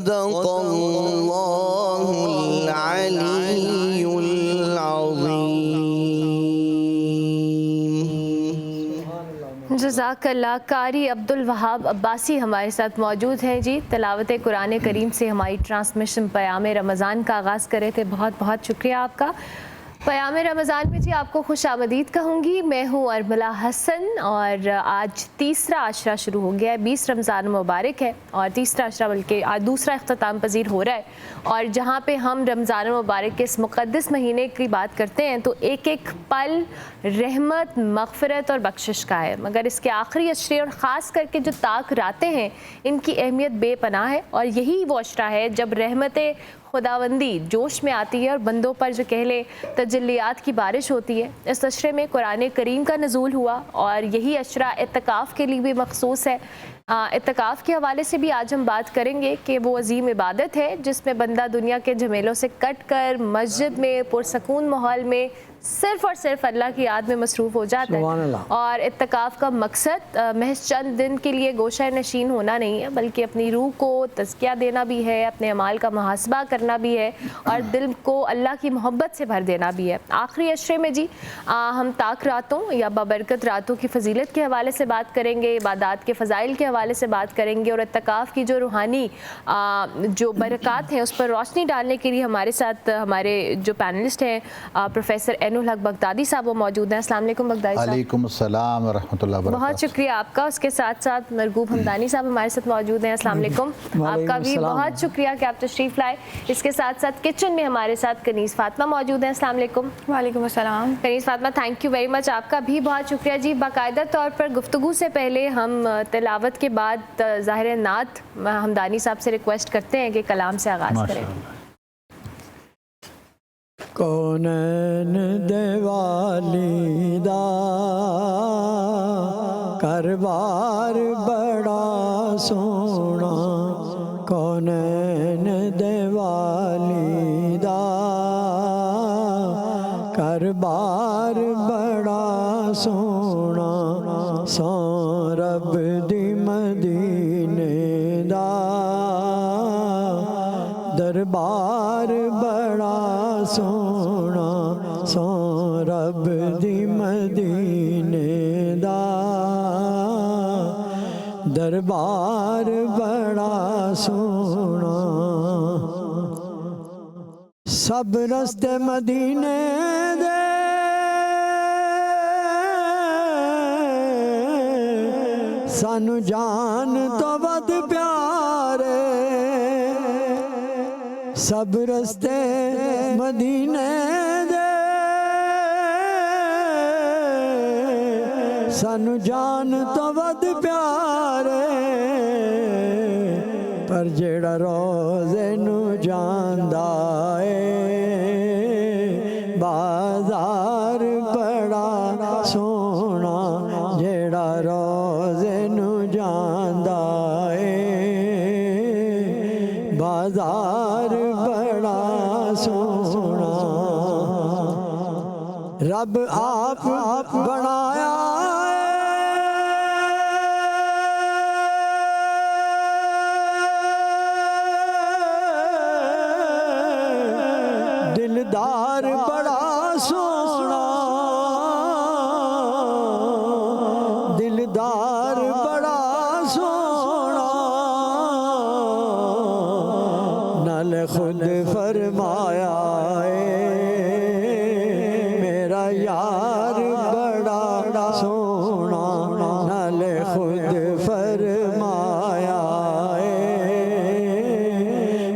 सदक़ल्लाहुल अलीयुल अज़ीम। जज़ाकल्लाह। कारी अब्दुल वहाब अब्बासी हमारे साथ मौजूद हैं जी। तिलावत कुरान करीम से हमारी ट्रांसमिशन पयाम रमज़ान का आगाज़ करे थे, बहुत बहुत शुक्रिया आपका। पयाम रमज़ान में जी आपको खुश आमदीद कहूँगी। मैं हूँ अरमला हसन और आज तीसरा अशरा शुरू हो गया है। 20 रमज़ान मुबारक है और तीसरा अशरा बल्कि आज दूसरा इख्तिताम पजीर हो रहा है। और जहाँ पे हम रमज़ान मुबारक के इस मुक़द्दस महीने की बात करते हैं तो एक एक पल रहमत, मग़फ़िरत और बख्शिश का है, मगर इसके आखिरी अशरे और ख़ास करके जो ताक रातें हैं इनकी अहमियत बेपनाह है। और यही वो अशरा है जब रहमतें खुदावंदी जोश में आती है और बंदों पर जो कहले तजल्लियात की बारिश होती है। इस अशरे में कुरान करीम का नज़ूल हुआ और यही अशरा इत्तिकाफ़ के लिए भी मखसूस है। इत्तिकाफ़ के हवाले से भी आज हम बात करेंगे कि वो अजीम इबादत है जिसमें बंदा दुनिया के झमेलों से कट कर मस्जिद में पुरसकून माहौल में सिर्फ़ और सिर्फ अल्लाह की याद में मसरूफ़ हो जाता है। और इत्तिकाफ़ का मकसद महज चंद दिन के लिए गोशा नशीन होना नहीं है, बल्कि अपनी रूह को तज़किया देना भी है, अपने अमाल का मुहासबा करना भी है और दिल को अल्लाह की मोहब्बत से भर देना भी है। आखिरी अशरे में जी हम ताक रातों या बाबरकत रातों की फजीलत के हवाले से बात करेंगे, इबादात के फ़ज़ाइल के हवाले से बात करेंगे और इत्तिकाफ़ की जो रूहानी जो बरक़ात हैं उस पर रोशनी डालने के लिए हमारे साथ हमारे जो पैनलिस्ट हैं प्रोफेसर एनुल हक बगदादी साहब वो मौजूद हैं। अस्सलाम वालेकुम बगदादी साहब। वालेकुम अस्सलाम व रहमतुल्लाहि व बरकातहू। बहुत शुक्रिया आपका। उसके साथ साथ मरगूब हमदानी साहब हमारे साथ मौजूद हैं। अस्सलाम वालेकुम। आपका भी बहुत शुक्रिया कि आप तशरीफ़ लाए। इसके साथ साथ किचन में हमारे साथ कनीज़ फातिमा मौजूद हैं। अस्सलाम वालेकुम। वालेकुम अस्सलाम। Kaneez Fatima, thank you very much. आपका भी बहुत शुक्रिया जी। बाकायदा तौर पर गुफ्तगू से पहले हम तिलावत के बाद ज़ाहिर नात हमदानी साहब से रिक्वेस्ट करते हैं कि कलाम से आगाज़ करें। कौनैन देवालीदा करबार बड़ा सोना, कौनैन देवालीदा करबार बड़ा सोना, सौ रब दी मदीने दा दरबार बड़ा सोना, सौ रब दी मदीने दा दरबार बड़ा सोना। सब रस्ते मदीने दे सानू जान तो वध प्यारे, सब रस्ते मदीने दे सानू जान तो वध प्यारे, पर जेड़ा रोज़े नू जांदा ए बाजार बड़ा सोना, जेड़ा रोज़े नू जांदा ए बाजार बड़ा सोना। रब आप बनाया दिलदार बड़ा सोना, दिलदार बड़ा सोना, नल खुद फरमाया मेरा यार बड़ा सोना, नल खुद फरमाया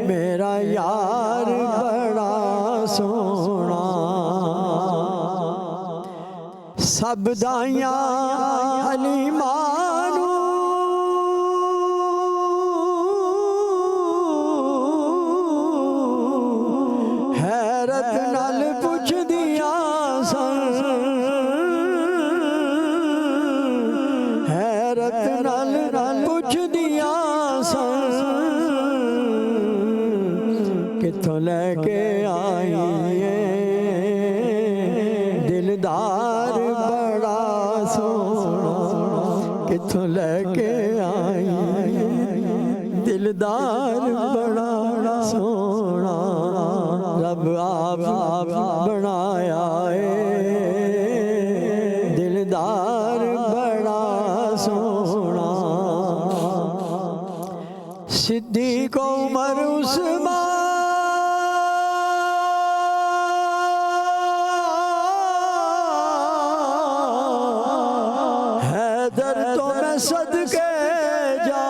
मेरा यार बड़ा सोना। सब दाइयां हलीमानू हैरत नाल पुछ दिया सन, हैरत नाल पुछ दिया सन, किथों लेके आई दिलदार बड़ा सोना, किथों लेके आई दिल दिलदार बड़ा सोना रब आप बनाया है, दिलदार बड़ा सोना। सिद्दीक़ उमर उस्मान हैदर तो मैं सदके जा,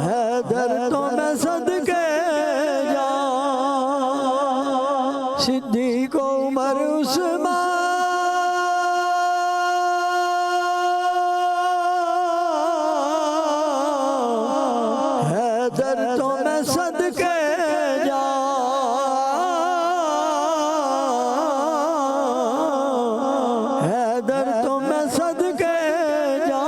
हैदर तो मैं सदके जा। सिद्दीक़ उमर उस्मान हैदर तो मैं सदके जा, हैदर तो मैं सदके जा।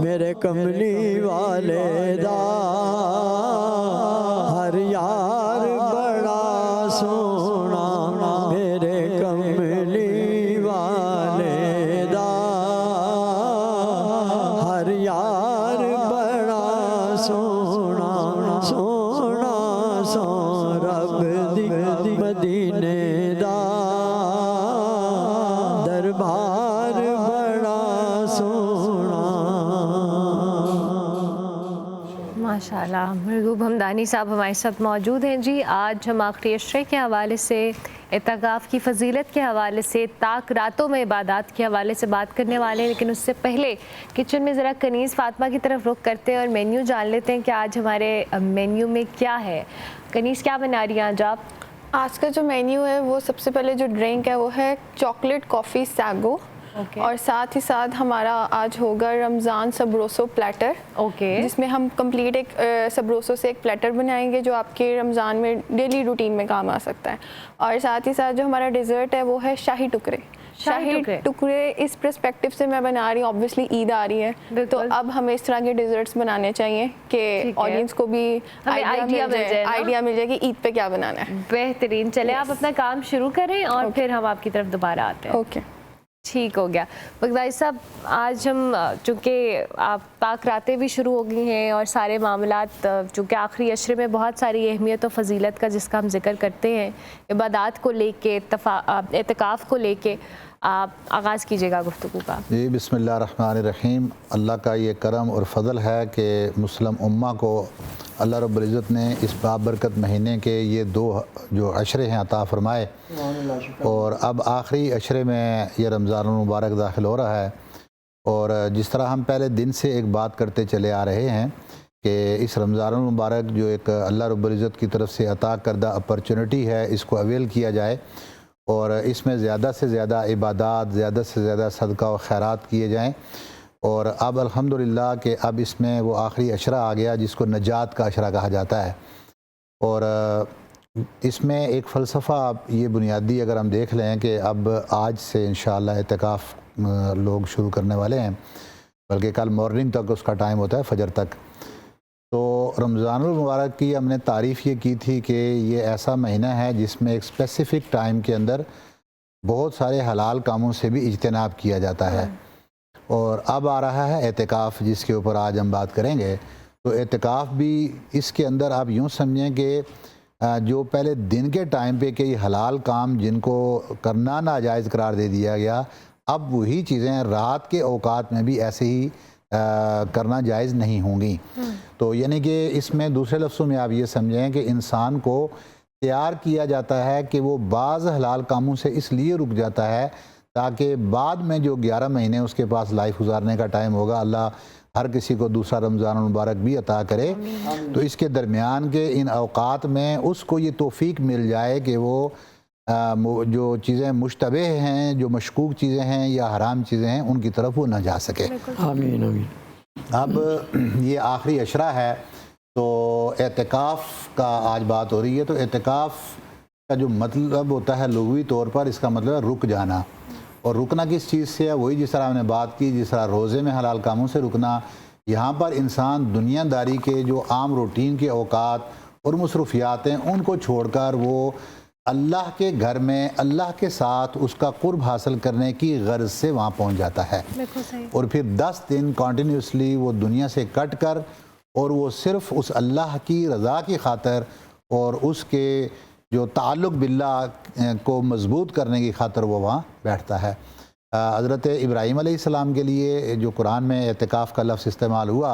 मेरे कमली वाले दा हर यार बड़ा सोना, मेरे कमली वाले दा हर यार बड़ा सोना। सोना सो रब दी मदीने दा दरबार बड़ा सोना। माशाल्लाह, महबूब हमदानी साहब हमारे साथ मौजूद हैं जी। आज हम आखिरी अशरे के हवाले से, इत्तिकाफ़ की फजीलत के हवाले से, ताक रातों में इबादत के हवाले से बात करने वाले हैं, लेकिन उससे पहले किचन में ज़रा कनीज़ फातिमा की तरफ रुख करते हैं और मेन्यू जान लेते हैं कि आज हमारे मेन्यू में क्या है। कनीज़, क्या बना रही हैं आज आप? आज का जो मेन्यू है वो सबसे पहले जो ड्रिंक है वो है चॉकलेट कॉफ़ी सैगो। ओके। और साथ ही साथ हमारा आज होगा रमज़ान सबरोसो प्लेटर। ओके। जिसमें हम कंप्लीट एक सबरोसो से एक प्लेटर बनाएंगे जो आपके रमज़ान में डेली रूटीन में काम आ सकता है। और साथ ही साथ जो हमारा डिज़र्ट है वो है शाही टुकड़े। शाही टुकड़े इस पर्सपेक्टिव से मैं बना रही हूँ, ऑब्वियसली ईद आ रही है तो अब हमें इस तरह के डिज़र्ट्स बनाने चाहिए कि ऑडियंस को भी आइडिया मिल जाए कि ईद पे क्या बनाना है। बेहतरीन। चले आप अपना काम शुरू करें और फिर हम आपकी तरफ दोबारा आते हैं। ओके, ठीक हो गया। बगदादी साहब, आज हम चूँकि आप पाक रातें भी शुरू हो गई हैं और सारे मामलात चूँकि आखिरी अशरे में बहुत सारी अहमियत और फजीलत का जिसका हम जिक्र करते हैं, इबादत को लेके, इत्तिकाफ़ को लेके, आप आगाज़ कीजिएगा गुफ्तगू का। जी, बिस्मिल्लाहिर्रहमानिर्रहीम। अल्लाह का ये करम और फ़ज़ल है कि मुस्लिम उम्मा को अल्लाह रब्बुल इज़्ज़त ने इस बाबरकत महीने के ये दो जो अशरे हैं अता फ़रमाए और अब आखिरी अशरे में ये रमज़ानुल मुबारक दाखिल हो रहा है। और जिस तरह हम पहले दिन से एक बात करते चले आ रहे हैं कि इस रमज़ानुल मुबारक जो एक अल्लाह रब्बुल इज़्ज़त की तरफ से अता करदा अपॉर्चुनिटी है, इसको अवेल किया जाए और इसमें ज़्यादा से ज़्यादा इबादत, ज़्यादा से ज़्यादा सदका व खैरात किए जाएँ। और अब अल्हम्दुलिल्लाह कि अब इसमें वो आखिरी अशरा आ गया जिसको नजात का अशरा कहा जाता है। और इसमें एक फ़लसफ़ा आप ये बुनियादी अगर हम देख लें कि अब आज से इंशाअल्लाह इत्तिकाफ़ लोग शुरू करने वाले हैं, बल्कि कल मॉर्निंग तक उसका टाइम होता है, फजर तक। तो रमज़ानुल मुबारक की हमने तारीफ़ ये की थी कि ये ऐसा महीना है जिसमें एक स्पेसिफ़िक टाइम के अंदर बहुत सारे हलाल कामों से भी इज्तनाब किया जाता है। और अब आ रहा है एतिकाफ़, जिसके ऊपर आज हम बात करेंगे। तो एतिकाफ़ भी इसके अंदर आप यूँ समझें कि जो पहले दिन के टाइम पे कई हलाल काम जिनको करना नाजायज़ करार दे दिया गया, अब वही चीज़ें रात के औकात में भी ऐसे ही करना जायज़ नहीं होंगी। तो यानी कि इसमें दूसरे लफ्ज़ों में आप ये समझें कि इंसान को तैयार किया जाता है कि वो बाज़ हलाल कामों से इसलिए रुक जाता है ताकि बाद में जो 11 महीने उसके पास लाइफ गुजारने का टाइम होगा, अल्लाह हर किसी को दूसरा रमज़ान मुबारक भी अता करे। तो इसके दरमियान के इन औकात में उसको ये तौफ़ीक मिल जाए कि वो जो चीज़ें मुश्तबे हैं, जो मशकूक चीज़ें हैं या हराम चीज़ें हैं, उनकी तरफ वो ना जा सके। आमीन आमीन। अब ये आखिरी अशरा है तो एतिकाफ़ का आज बात हो रही है। तो एतिकाफ़ का जो मतलब होता है लुग़वी तौर पर, इसका मतलब है रुक जाना। और रुकना किस चीज़ से है? वही जिस तरह हमने बात की, जिस तरह रोज़े में हलाल कामों से रुकना, यहाँ पर इंसान दुनियादारी के जो आम रूटीन के औकात और मसरूफियात हैं उनको छोड़कर वो अल्लाह के घर में अल्लाह के साथ उसका कुर्ब हासिल करने की गर्ज से वहाँ पहुँच जाता है। बिल्कुल सही। और फिर 10 दिन कॉन्टीन्यूसली वो दुनिया से कट कर और वो सिर्फ़ उस अल्लाह की रज़ा की खातर और उसके जो ताल्लुक़ बिल्लाह को मज़बूत करने की खातर वो वहाँ बैठता है। हज़रत इब्राहीम अलैहिस्सलाम के लिए जो कुरान में एतिकाफ़ का लफ्ज़ इस्तेमाल हुआ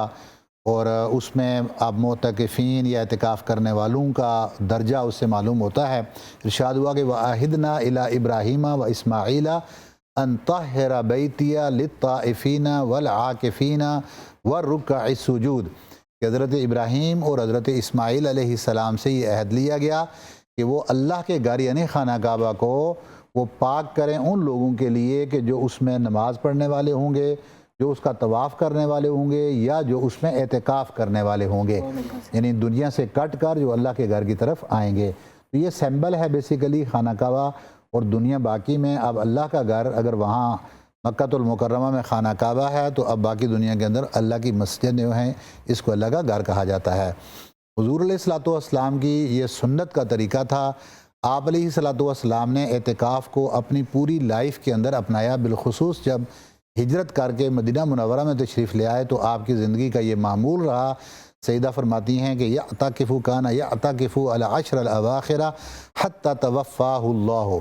और उसमें अब मोतकिफ़ीन या एतिकाफ़ करने वालों का दर्जा उससे मालूम होता है। इरशाद हुआ कि वआहिदना इला इब्राहीम व इस्माईला अन तहहिरा बैतिया लित्ताइफ़ीना वल आकिफ़ीना वरुक्काइस सुजूद। कि हज़रत इब्राहीम और हज़रत इस्माईल अलैहिस्सलाम से ये अहद लिया गया कि वो अल्लाह के घर यानी खाना काबा को वो पाक करें उन लोगों के लिए कि जो उसमें नमाज़ पढ़ने वाले होंगे, जो उसका तवाफ़ करने वाले होंगे या जो उसमें एतिकाफ़ करने वाले होंगे, यानी दुनिया से कट कर जो अल्लाह के घर की तरफ आएंगे। तो ये सिंबल है बेसिकली खाना काबा और दुनिया बाकी में। अब अल्लाह का घर अगर वहाँ मक्कातुल मुकर्रमा में खाना काबा है तो अब बाकी दुनिया के अंदर अल्लाह की मस्जिद जो हैं इसको अल्लाह का घर कहा जाता है। हुज़ूर अलैहिस्सलातु वस्सलाम की ये सुन्नत का तरीका था। आप अलैहिस्सलातु वस्सलाम ने एतिकाफ़ को अपनी पूरी लाइफ के अंदर अपनाया। बिलखुसूस जब हिजरत करके मदीना मुनव्वरा में तशरीफ़ ले आए तो आपकी ज़िंदगी का ये मामूल रहा। सईदा फरमाती हैं कि यअतकिफ़ु काना यअतकिफ़ु अल अश्र अल अवाखिर हत्ता तवफ़्फ़ाहुल्लाह,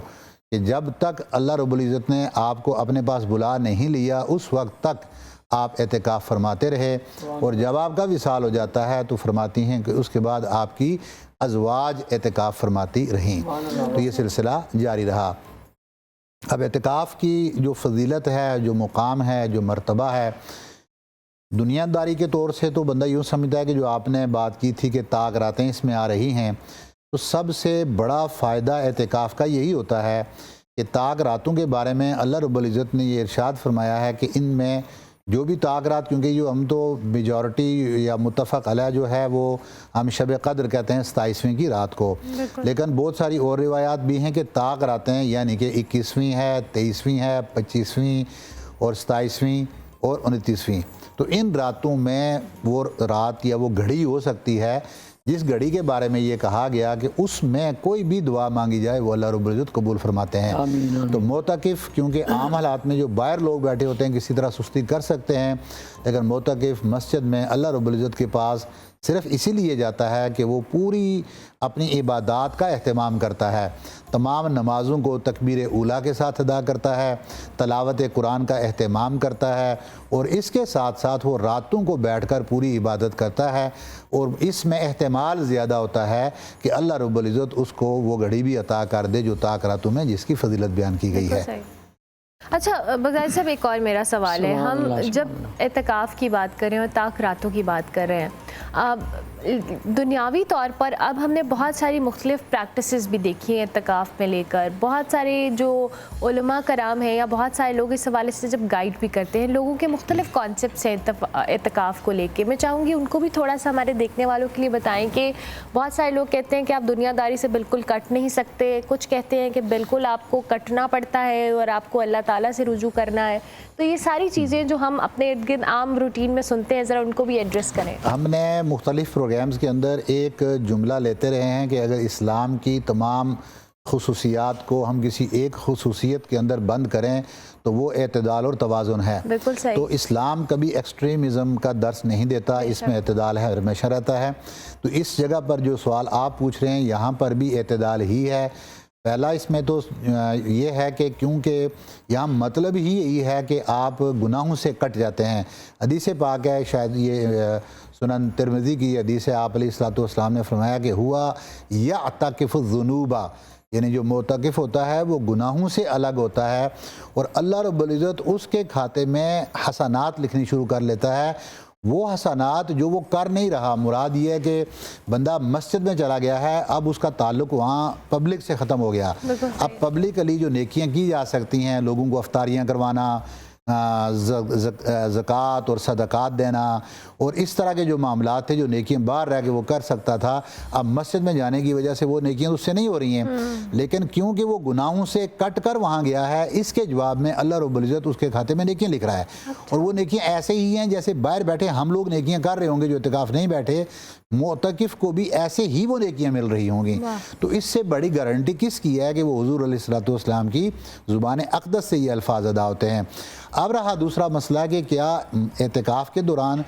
कि जब तक अल्लाह रब्बुल इज़्ज़त ने आपको अपने पास बुला नहीं लिया उस वक्त तक आप एतिकाफ़ फरमाते रहे। और जब आपका विसाल हो जाता है तो फरमाती हैं कि उसके बाद आपकी अज़वाज एतिकाफ़ फरमाती रहीं। तो ये सिलसिला जारी रहा। अब एतिकाफ़ की जो फजीलत है, जो मुकाम है, जो मर्तबा है, दुनियादारी के तौर से तो बंदा यूँ समझता है कि जो आपने बात की थी कि ताक रातें इसमें आ रही हैं, तो सबसे बड़ा फ़ायदा एतिकाफ़ का यही होता है कि ताक रातों के बारे में अल्लाह रब्बुल इज़्ज़त ने ये इरशाद फरमाया है कि इनमें जो भी ताक रात, क्योंकि जो हम तो मेजॉरिटी या मुत्तफ़क़ अलैह जो है वो हम शब क़द्र कहते हैं 27वीं की रात को, लेकिन बहुत सारी और रिवायात भी हैं कि ताक रातें यानी कि 21वीं है, 23वीं है, 25वीं और 27वीं और 29वीं। तो इन रातों में वो रात या वो घड़ी हो सकती है जिस घड़ी के बारे में ये कहा गया कि उसमें कोई भी दुआ मांगी जाए वो अल्लाह रब्बुल इज़्ज़त कबूल फरमाते हैं। आमीन। तो मोतकिफ़ क्योंकि आम हालात में जो बाहर लोग बैठे होते हैं किसी तरह सुस्ती कर सकते हैं, लेकिन मोतकिफ़ मस्जिद में अल्लाह रब्बुल इज़्ज़त के पास सिर्फ़ इसीलिए जाता है कि वो पूरी अपनी इबादत का एहतमाम करता है, तमाम नमाज़ों को तकबीर ऊला के साथ अदा करता है, तलावत कुरान का एहतमाम करता है और इसके साथ साथ वो रातों को बैठकर पूरी इबादत करता है। और इसमें एहतमाल ज़्यादा होता है कि अल्लाह रब्बुल इज़्ज़त उसको वो घड़ी भी अता कर दे जो ताक रातों में जिसकी फजीलत बयान की गई है। अच्छा बग़दादी साहब, एक और मेरा सवाल है, हम जब एतिकाफ़ की बात करें और ताक रातों की बात कर रहे हैं, दुनियावी तौर पर अब हमने बहुत सारी मुख्तलिफ़ प्रैक्टिसेस भी देखी हैं एतिकाफ़ में लेकर। बहुत सारे जो उलमा कराम हैं या बहुत सारे लोग इस हवाले से जब गाइड भी करते हैं, लोगों के मुख्तलिफ़ कॉन्सेप्ट्स हैं एतिकाफ़ को लेके। मैं चाहूँगी उनको भी थोड़ा सा हमारे देखने वालों के लिए बताएं कि बहुत सारे लोग कहते हैं कि आप दुनियादारी से बिल्कुल कट नहीं सकते, कुछ कहते हैं कि बिल्कुल आपको कटना पड़ता है और आपको अल्लाह ताला से रुजू करना है। तो ये सारी चीज़ें जो हम अपने इर्द गिर्द आम रूटीन में सुनते हैं, ज़रा उनको भी एड्रेस करें। हमने मुख्तलिफ़ प्रोग्राम्स के अंदर एक जुमला लेते रहे हैं कि अगर इस्लाम की तमाम खुसूसियात को हम किसी एक खुसूसियत के अंदर बंद करें तो वो एतदाल और तवाज़ुन है। बिल्कुल सही। तो इस्लाम कभी एक्सट्रीमिज़म का दर्स नहीं देता, इसमें एतदाल है, हमेशा रहता है। तो इस जगह पर जो सवाल आप पूछ रहे हैं यहाँ पर भी एतदाल ही है। पहला इसमें तो ये है कि क्योंकि यहाँ मतलब ही यही है कि आप गुनाहों से कट जाते हैं। हदीस पाक है, शायद ये सुनन तिरमिज़ी की हदीस है, आप अलैहिस्सलातु वस्सलाम ने फरमाया कि हुआ यअतकिफ़ुज़्ज़ुनूबा, यानी जो मोतकिफ़ होता है वो गुनाहों से अलग होता है और अल्लाह रब्बुल इज़्ज़त उसके खाते में हसनात लिखनी शुरू कर लेता है। वो हसनात जो वो कर नहीं रहा, मुराद ये है कि बंदा मस्जिद में चला गया है, अब उसका ताल्लुक़ वहाँ पब्लिक से ख़त्म हो गया। अब पब्लिकली जो नेकियां की जा सकती हैं, लोगों को अफ्तारियाँ करवाना, ज़कात और सदक़ात देना और इस तरह के जो मामलात थे जो नेकियां बाहर रह के वो कर सकता था, अब मस्जिद में जाने की वजह से वो नेकियां उससे नहीं हो रही हैं। लेकिन क्योंकि वो गुनाहों से कट कर वहाँ गया है, इसके जवाब में अल्लाह रब्बुल इज़्ज़त उसके खाते में नेकियां लिख रहा है। और वो नेकियां ऐसे ही हैं जैसे बाहर बैठे हम लोग नेकियां कर रहे होंगे, जो इत्तिकाफ़ नहीं बैठे, मोतकिफ़ को भी ऐसे ही वो नेकियां मिल रही होंगी। तो इससे बड़ी गारंटी किसकी है कि वो हुज़ूर अलैहिस्सलातु वस्सलाम की ज़ुबान अक़दस से ये अल्फाज अदा होते हैं। अब रहा दूसरा मसला कि क्या एतिकाफ़ के दौरान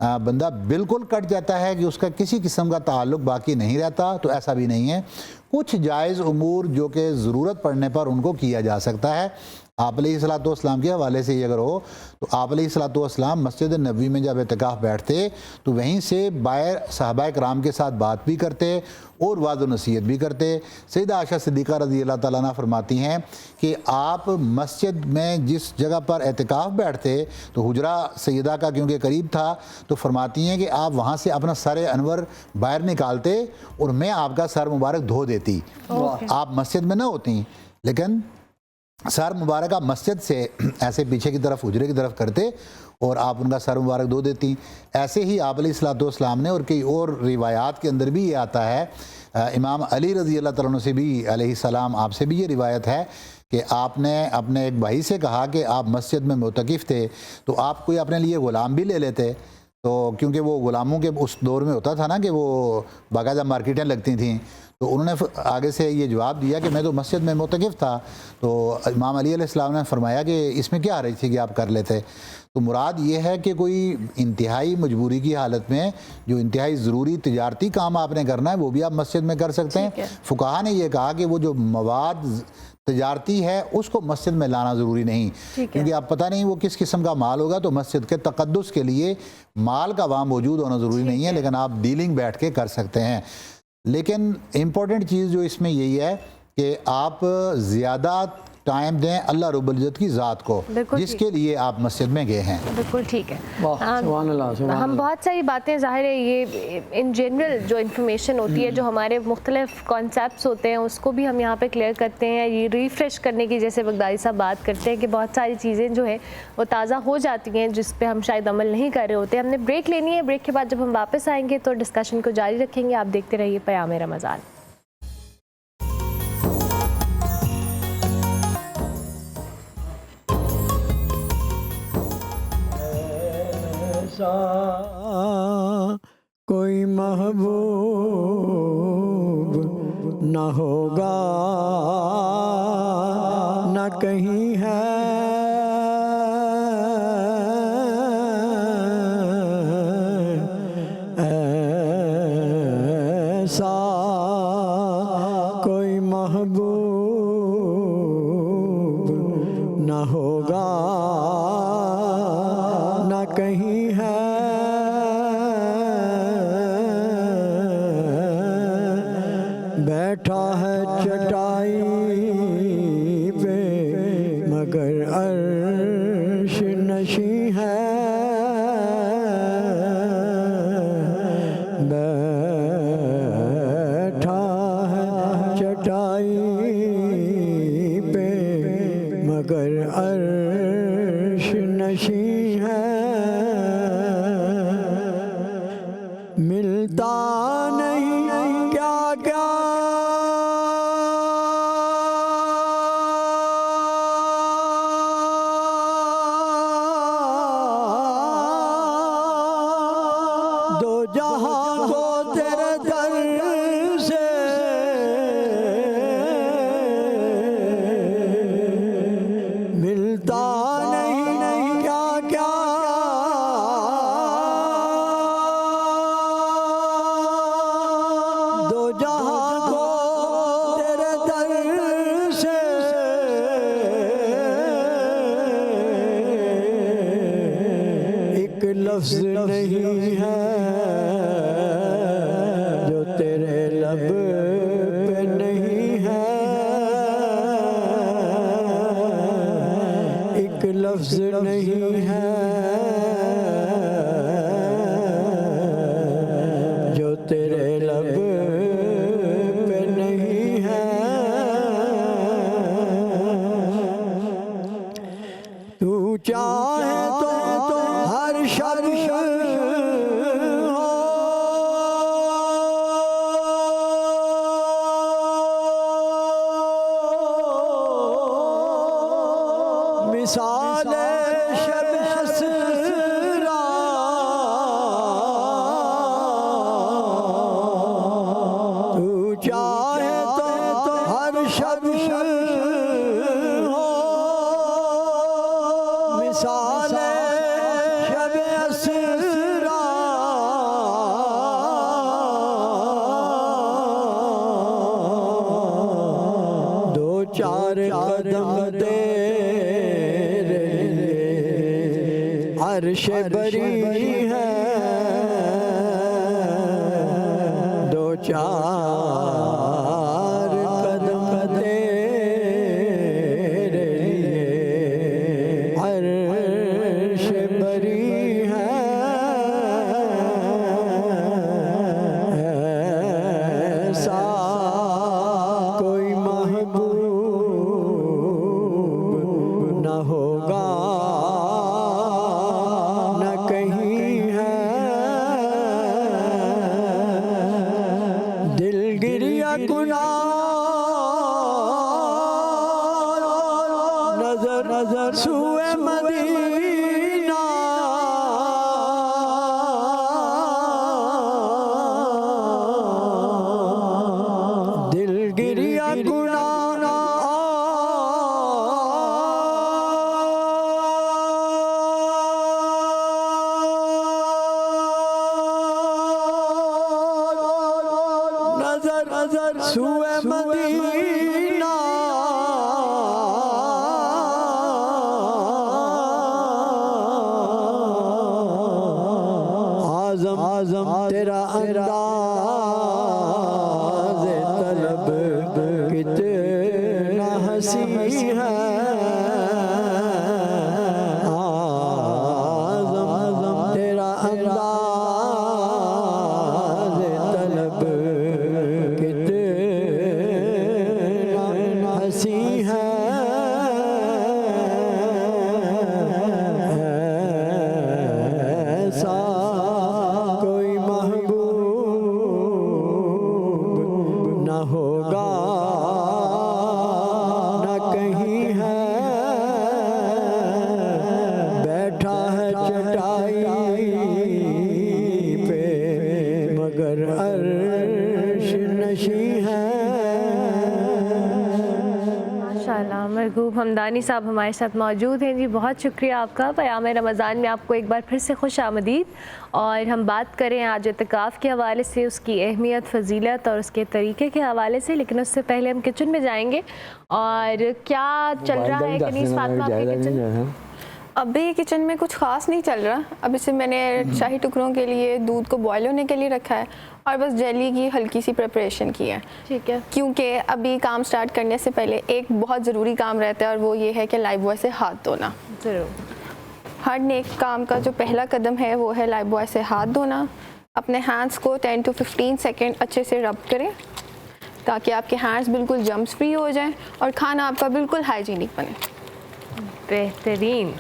बंदा बिल्कुल कट जाता है कि उसका किसी किस्म का ताल्लुक़ बाकी नहीं रहता, तो ऐसा भी नहीं है। कुछ जायज़ उमूर जो कि ज़रूरत पड़ने पर उनको किया जा सकता है। आप अलैहिस्सलातु वस्सलाम के हवाले से ये अगर हो तो आप अलैहिस्सलातु वस्सलाम मस्जिद नबवी में जब एतिकाफ़ बैठते तो वहीं से बाहर सहाबाए कराम के साथ बात भी करते और वाज़ व नसीहत भी करते। सैयदा आयशा सिद्दीक़ा रज़ी अल्लाह तआला अन्हा फरमाती हैं कि आप मस्जिद में जिस जगह पर एतिकाफ़ बैठते तो हुजरा सैयदा का क्योंकि करीब था, तो फरमाती हैं कि आप वहाँ से अपना सर अनवर बाहर निकालते और मैं आपका सर मुबारक धो देती। आप मस्जिद में ना होती लेकिन सर मुबारक आप मस्जिद से ऐसे पीछे की तरफ हुजरे की तरफ करते और आप उनका सर मुबारक धो देती। ऐसे ही आप अलैहिस्सलातु वस्सलाम ने, और कई और रिवायात के अंदर भी ये आता है, इमाम अली रज़ी अल्लाह तआला अन्हु से भी अलैहिस्सलाम आपसे भी ये रिवायत है कि आपने अपने एक भाई से कहा कि आप मस्जिद में मुतकिफ़ थे तो आप कोई अपने लिए ग़ुलाम भी ले लेते। तो क्योंकि वो ग़ुलामों के उस दौर में होता था ना कि वो बाकायदा मार्केटें लगती थीं, तो उन्होंने आगे से ये जवाब दिया कि मैं तो मस्जिद में मुतकिफ़ था। तो इमाम अली अलैहिस्सलाम ने फरमाया कि इसमें क्या आ रही थी कि आप कर लेते। तो मुराद ये है कि कोई इंतहाई मजबूरी की हालत में जो इंतहाई ज़रूरी तिजारती काम आपने करना है वो भी आप मस्जिद में कर सकते हैं। फुक़हा ने यह कहा कि वो जो मवाद तिजारती है उसको मस्जिद में लाना ज़रूरी नहीं, क्योंकि आप पता नहीं वो किस किस्म का माल होगा। तो मस्जिद के तक़द्दुस के लिए माल का वहाँ मौजूद होना ज़रूरी नहीं है, लेकिन आप डीलिंग बैठ के कर सकते हैं। लेकिन इम्पॉर्टेंट चीज़ जो इसमें यही है कि आप ज़्यादा टाइम दें अल्लाह रब्बुल इज़्ज़त की ज़ात को जिसके लिए आप मस्जिद में गए हैं। बिल्कुल ठीक है। सुभान अल्लाह, सुभान हम अल्लाह। बहुत सारी बातें, ज़ाहिर है ये इन जनरल जो इन्फॉर्मेशन होती है, जो हमारे मुख्तलिफ कॉन्सेप्ट्स होते हैं उसको भी हम यहाँ पे क्लियर करते हैं। ये रिफ़्रेश करने की, जैसे बगदादी साहब बात करते हैं कि बहुत सारी चीज़ें जो है वो ताज़ा हो जाती हैं जिस पे हम शायद अमल नहीं कर रहे होते। हमने ब्रेक लेनी है, ब्रेक के बाद जब हम वापस आएंगे तो डिस्कशन को जारी रखेंगे। आप देखते रहिए पयाम रमज़ान। कोई महबूब न होगा न कहीं है, ऐसा कोई महबूब न होगा न कहीं है, बैठा है चटाई पे मगर अर्श नशी है, बैठा है चटाई पे मगर अर्श नशी है, मिलता नहीं क्या क्या दो जहां को तेरे दर से, मिलता नहीं क्या क्या दो जहां को तेरे दर से, एक लफ्ज नहीं है जो तेरे लब पे नहीं है, एक लफ्ज नहीं है जो तेरे लब पे नहीं है, तू चाह मिसाल शब असरा तू चाहे तो हर शब हो मिसाल शब असरा दो चार कदम तेरे अर्श बरी है दो चार कदम तेरे अर्श बरी है ऐसा कोई महबूब न होगा न कहीं है दिल गिरिया गुनाह नजर नजर सुए मदीना दिल गिरिया नजर नजर सुए मदीना आजम आजम तेरा अंदाज़ तलब कितना हंसी है आजम आजम तेरा अंदाज़ तलब कितना हंसी है ऐसा कोई महबूब न होगा न कहीं है बैठा है चटाई पे मगर अर्श नशी है माशाल्लाह मरगूब हमदानी साहब हमारे साथ मौजूद हैं जी। बहुत शुक्रिया आपका। पयाम रमज़ान में आपको एक बार फिर से खुश आमदीद। और हम बात करें आज इत्तिकाफ़ के हवाले से, उसकी अहमियत, फ़जीलत और उसके तरीके के हवाले से, लेकिन उससे पहले हम किचन में जाएंगे। और क्या चल रहा है कनीज़ फातिमा आपके किचन में? अभी किचन में कुछ ख़ास नहीं चल रहा। अभी से मैंने शाही टुकड़ों के लिए दूध को बॉयल होने के लिए रखा है और बस जेली की हल्की सी प्रिपरेशन की है। ठीक है। क्योंकि अभी काम स्टार्ट करने से पहले एक बहुत ज़रूरी काम रहता है और वो ये है कि लाइफ बॉय से हाथ धोना। ज़रूर। हर नेक काम का जो पहला कदम है वो है लाइफ बॉय से हाथ धोना। अपने हैंड्स को 10 to 15 सेकेंड अच्छे से रब करें ताकि आपके हैंड्स बिल्कुल जम्स फ्री हो जाएं और खाना आपका बिल्कुल हाइजीनिक बने। बेहतरीन।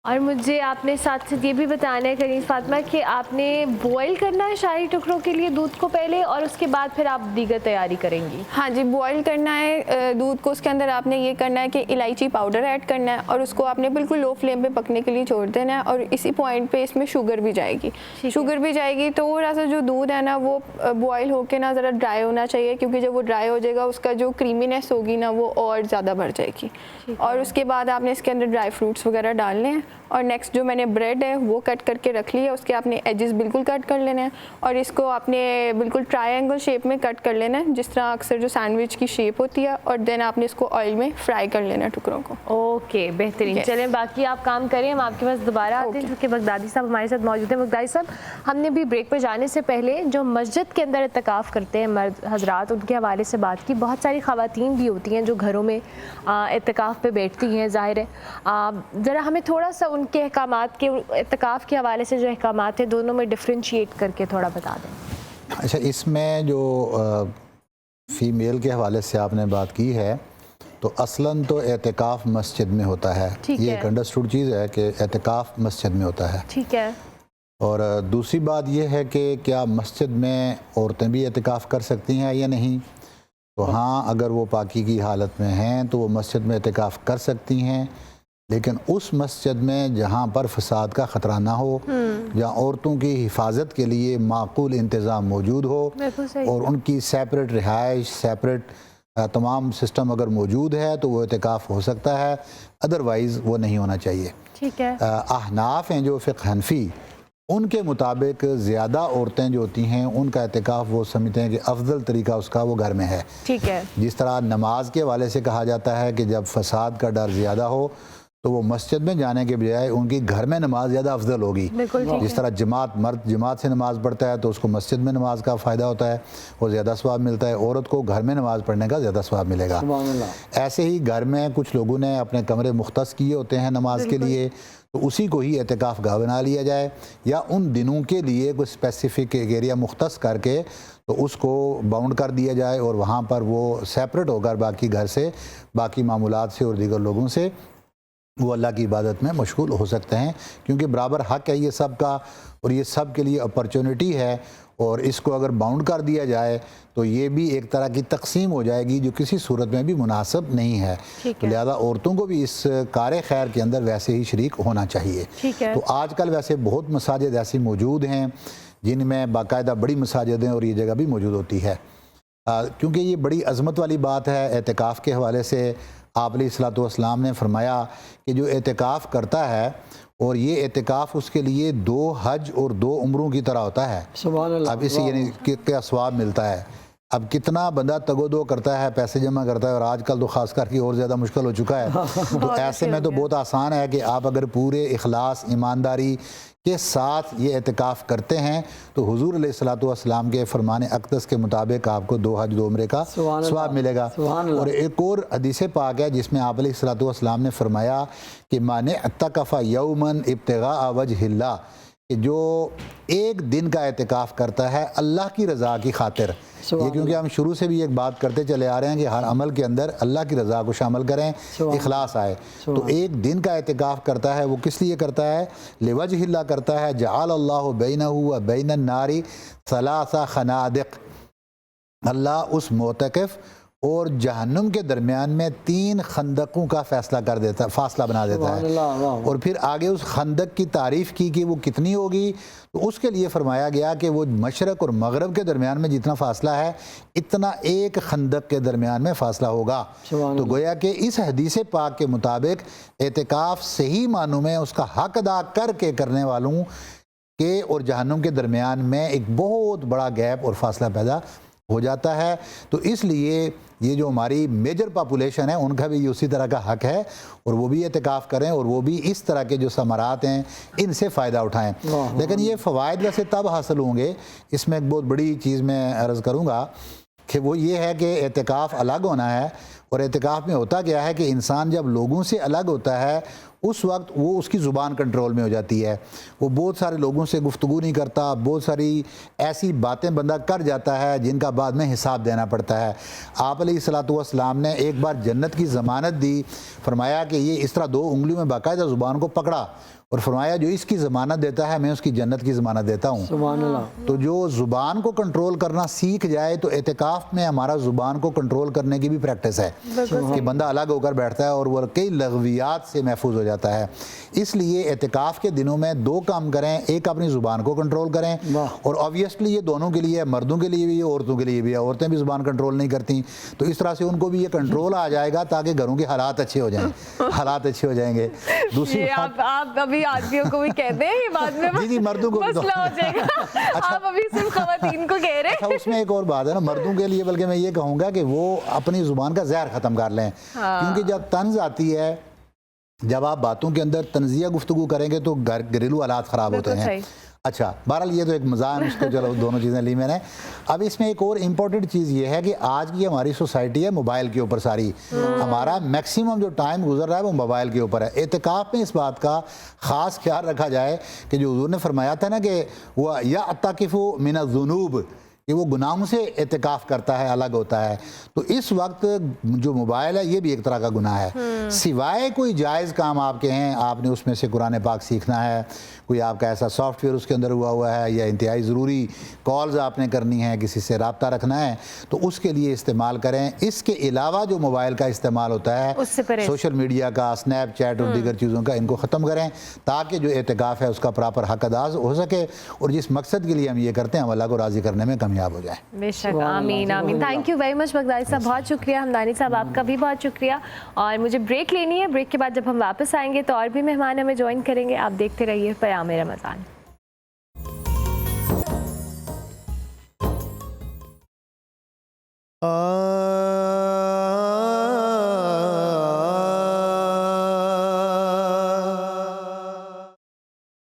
और मुझे आपने साथ साथ ये भी बताना है कनीज़ फातिमा कि आपने बॉईल करना है शाही टुकड़ों के लिए दूध को पहले और उसके बाद फिर आप दीगर तैयारी करेंगी? हाँ जी, बॉईल करना है दूध को। उसके अंदर आपने ये करना है कि इलायची पाउडर ऐड करना है और उसको आपने बिल्कुल लो फ्लेम पे पकने के लिए छोड़ देना है। और इसी पॉइंट पे इसमें शुगर भी जाएगी। शुगर भी जाएगी तो थोड़ा सा जो दूध है ना वो बॉईल होके ना ज़रा ड्राई होना चाहिए, क्योंकि जब वो ड्राई हो जाएगा उसका जो क्रीमीनेस होगी ना वो और ज़्यादा बढ़ जाएगी। और उसके बाद आपने इसके अंदर ड्राई फ्रूट्स वगैरह डालने हैं। और नेक्स्ट जो मैंने ब्रेड है वो कट करके रख ली है, उसके आपने एजेस बिल्कुल कट कर लेने हैं और इसको आपने बिल्कुल ट्रायंगल शेप में कट कर लेना है, जिस तरह अक्सर जो सैंडविच की शेप होती है। और देन आपने इसको ऑयल में फ्राई कर लेना है टुकड़ों को। ओके, बेहतरीन। चलें बाकी आप काम करें, हम आपके पास दोबारा आते हैं क्योंकि बगदादी साहब हमारे साथ मौजूद हैं। बगदादी साहब, हमने भी ब्रेक पर जाने से पहले जो मस्जिद के अंदर इत्तिकाफ़ करते हैं मर्द हजरात, उनके हवाले से बात की। बहुत सारी ख़वातीन भी होती हैं जो घरों में इत्तिकाफ़ पे बैठती हैं, ज़ाहिर है। ज़रा हमें थोड़ा सा उनके अहकामात के, इत्तिकाफ़ के हवाले से जो अहकामात हैं दोनों में डिफ्रेंशिएट करके थोड़ा बता दें। अच्छा, इसमें जो फ़ीमेल के हवाले से आपने बात की है तो असलन तो एतिकाफ़ मस्जिद में होता है। ये एक अंडरस्टूड चीज़ है कि एतिकाफ़ मस्जिद में होता है। ठीक है। और दूसरी बात ये है कि क्या मस्जिद में औरतें भी एतिकाफ़ कर सकती हैं या नहीं? तो हाँ, अगर वो पाकी की हालत में हैं तो वो मस्जिद में एतिकाफ़ कर सकती हैं, लेकिन उस मस्जिद में जहाँ पर फसाद का ख़तरा ना हो, जहाँ औरतों की हिफाजत के लिए माकूल इंतज़ाम मौजूद हो और उनकी सेपरेट रिहाइश, सेपरेट तमाम सिस्टम अगर मौजूद है तो वो एतिकाफ़ हो सकता है, अदरवाइज़ वो नहीं होना चाहिए। ठीक है। अहनाफ हैं जो फ़िक़्ह हनफ़ी, उनके मुताबिक ज़्यादा औरतें जो होती हैं उनका एतिकाफ़ वो समझते हैं कि अफजल तरीका उसका वो घर में है। ठीक है। जिस तरह नमाज के हवाले से कहा जाता है कि जब फसाद का डर ज़्यादा हो तो वो मस्जिद में जाने के बजाय उनकी घर में नमाज ज़्यादा अफजल होगी। जिस तरह मर्द जमात से नमाज़ पढ़ता है तो उसको मस्जिद में नमाज का फ़ायदा होता है, वो ज़्यादा सवाब मिलता है, औरत को घर में नमाज़ पढ़ने का ज़्यादा सवाब मिलेगा। ऐसे ही घर में कुछ लोगों ने अपने कमरे मुख्तस किए होते हैं नमाज के लिए, तो उसी को ही एतिकाफ़ गाह बना लिया जाए, या उन दिनों के लिए कोई स्पेसिफिक एरिया मुख्तस करके तो उसको बाउंड कर दिया जाए और वहाँ पर वो सेपरेट होकर बाकी घर से, बाकी मामूलात से और दीगर लोगों से वो अल्लाह की इबादत में मशगूल हो सकते हैं, क्योंकि बराबर हक़ है ये सब का और ये सब के लिए अपॉर्चुनिटी है। और इसको अगर बाउंड कर दिया जाए तो ये भी एक तरह की तकसीम हो जाएगी जो किसी सूरत में भी मुनासिब नहीं है। तो लिहाजा औरतों को भी इस कार खैर के अंदर वैसे ही शरीक होना चाहिए। तो आजकल वैसे बहुत मसाजिद ऐसी मौजूद हैं जिनमें बाकायदा बड़ी मसाजिदें और ये जगह भी मौजूद होती है, क्योंकि ये बड़ी अज़मत वाली बात है। एतिकाफ़ के हवाले से आप अलैहिस्सलाम ने फरमाया कि जो एतिकाफ़ करता है और ये एतिकाफ़ उसके लिए 2 हज और 2 उम्रों की तरह होता है। अब इसे यानी क्या सवाब मिलता है। अब कितना बंदा तगोदो करता है, पैसे जमा करता है, और आजकल तो ख़ास करके और ज़्यादा मुश्किल हो चुका है। तो ऐसे में तो बहुत आसान है कि आप अगर पूरे इखलास ईमानदारी के साथ ये एतिकाफ़ करते हैं तो हुज़ूर अलैहिस्सलाम के फ़रमान अक़दस के मुताबिक आपको 2 हज 2 उम्रे का सवाब मिलेगा। और एक और हदीस पाक है जिसमें आप अलैहिस्सलाम ने फरमाया कि माने अत्तकफ़ा यौमन इब्तिगा वजहिल्लाह, कि जो एक दिन का एतिकाफ़ करता है अल्लाह की रज़ा की खातिर। ये क्योंकि हम शुरू से भी एक बात करते चले आ रहे हैं कि हर अमल के अंदर अल्लाह की रज़ा को शामिल करें, इखलास आए। तो एक दिन का एतिकाफ़ करता है वो किस लिए करता है? लिवजहिल्लाह करता है। जअलल्लाहु बैनहु व बैनन नारी सलासा खनादिक, अल्लाह उस मोतकिफ़ और जहन्नुम के दरमियान में 3 खंदकों का फासला बना देता है। और फिर आगे उस खंदक की तारीफ़ की कि वो कितनी होगी, तो उसके लिए फरमाया गया कि वो मशरक़ और मगरब के दरमियान में जितना फ़ासला है इतना एक खंदक के दरमियान में फ़ासला होगा। तो गोया कि इस हदीस पाक के मुताबिक एतिकाफ़ सही मानों में उसका हक़ अदा करके करने वालों के और जहन्नुम के दरमियान में एक बहुत बड़ा गैप और फ़ासला पैदा हो जाता है। तो इसलिए ये जो हमारी मेजर पॉपुलेशन है उनका भी उसी तरह का हक़ है और वो भी एतिकाफ़ करें और वो भी इस तरह के जो समारात हैं इनसे फ़ायदा उठाएं। लेकिन ये फ़वाइद वैसे तब हासिल होंगे, इसमें एक बहुत बड़ी चीज़ मैं अर्ज़ करूँगा कि वो ये है कि एतिकाफ़ अलग होना है। और एतिकाफ़ में होता क्या है कि इंसान जब लोगों से अलग होता है उस वक्त वो उसकी ज़ुबान कंट्रोल में हो जाती है, वो बहुत सारे लोगों से गुफ्तगू नहीं करता, बहुत सारी ऐसी बातें बंदा कर जाता है जिनका बाद में हिसाब देना पड़ता है। आप अलैहिस्सलाम ने एक बार जन्नत की ज़मानत दी, फरमाया कि ये इस तरह 2 उंगलियों में बाकायदा ज़ुबान को पकड़ा और फरमाया जो इसकी ज़मानत देता है मैं उसकी जन्नत की ज़मानत देता हूँ। तो जो ज़ुबान को कंट्रोल करना सीख जाए तो एतिकाफ़ में हमारा ज़ुबान को कंट्रोल करने की भी प्रैक्टिस है कि बंदा अलग होकर बैठता है और वह कई लग़वियात से महफूज हो जाता है। इसलिए एतिकाफ़ के दिनों में 2 काम करें, एक अपनी ज़ुबान को कंट्रोल करें और ऑब्वियसली ये दोनों के लिए है, मर्दों के लिए भी है, औरतों के लिए भी है। औरतें भी ज़ुबान कंट्रोल नहीं करती, तो इस तरह से उनको भी ये कंट्रोल आ जाएगा ताकि घरों के हालात अच्छे हो जाएँ, हालात अच्छे हो जाएंगे। दूसरी आप अभी आदमियों को भी कहते हैं ये बाद में जी मर्दों को मसला हो जाएगा। अच्छा, आप अभी सिर्फ ख़वातीन को कह रहे हैं। अच्छा, उसमें एक और बात है ना मर्दों के लिए, बल्कि मैं ये कहूँगा कि वो अपनी ज़ुबान का ज़हर ख़त्म कर लें। क्योंकि जब तंज़ आती है, जब आप बातों के अंदर तंज़िया गुफ्तगू करेंगे तो घरेलू हालात ख़राब होते हैं। अच्छा, बहरहाल ये तो एक मज़ाक है, उसको चलो दोनों चीज़ें ली मैंने। अब इसमें एक और इम्पॉर्टेंट चीज़ ये है कि आज की हमारी सोसाइटी है मोबाइल के ऊपर सारी, हमारा मैक्सिमम जो टाइम गुजर रहा है वो मोबाइल के ऊपर है। एतिकाफ़ में इस बात का ख़ास ख्याल रखा जाए कि जो हुज़ूर ने फरमाया था ना कि वह या अत्ताकिफ़ु मिनज़्ज़ुनूब, कि वो गुनाहों से एतिकाफ़ करता है, अलग होता है। तो इस वक्त जो मोबाइल है ये भी एक तरह का गुनाह है। सिवाय कोई जायज़ काम आपके हैं, आपने उसमें से कुरान पाक सीखना है, कोई आपका ऐसा सॉफ्टवेयर उसके अंदर हुआ है, या इंतहाई ज़रूरी कॉल्स आपने करनी है, किसी से रब्ता रखना है, तो उसके लिए इस्तेमाल करें। इसके अलावा जो मोबाइल का इस्तेमाल होता है, सोशल मीडिया का, स्नैपचैट और दीगर चीज़ों का, इनको ख़त्म करें ताकि जो एतिकाफ़ है उसका प्रॉपर हक अदा हो सके और जिस मकसद के लिए हम ये करते हैं हम अल्लाह को राज़ी करने में कामयाब हो जाए। बेशक, आमीन आमीन। Thank you very much Baghdadi साहब, बहुत शुक्रिया। हमदानी साहब आपका भी बहुत शुक्रिया। और मुझे ब्रेक लेनी है, ब्रेक के बाद जब हम वापस आएंगे तो और भी मेहमान हमें ज्वाइन करेंगे। आप देखते रहिए पयाम रमज़ान।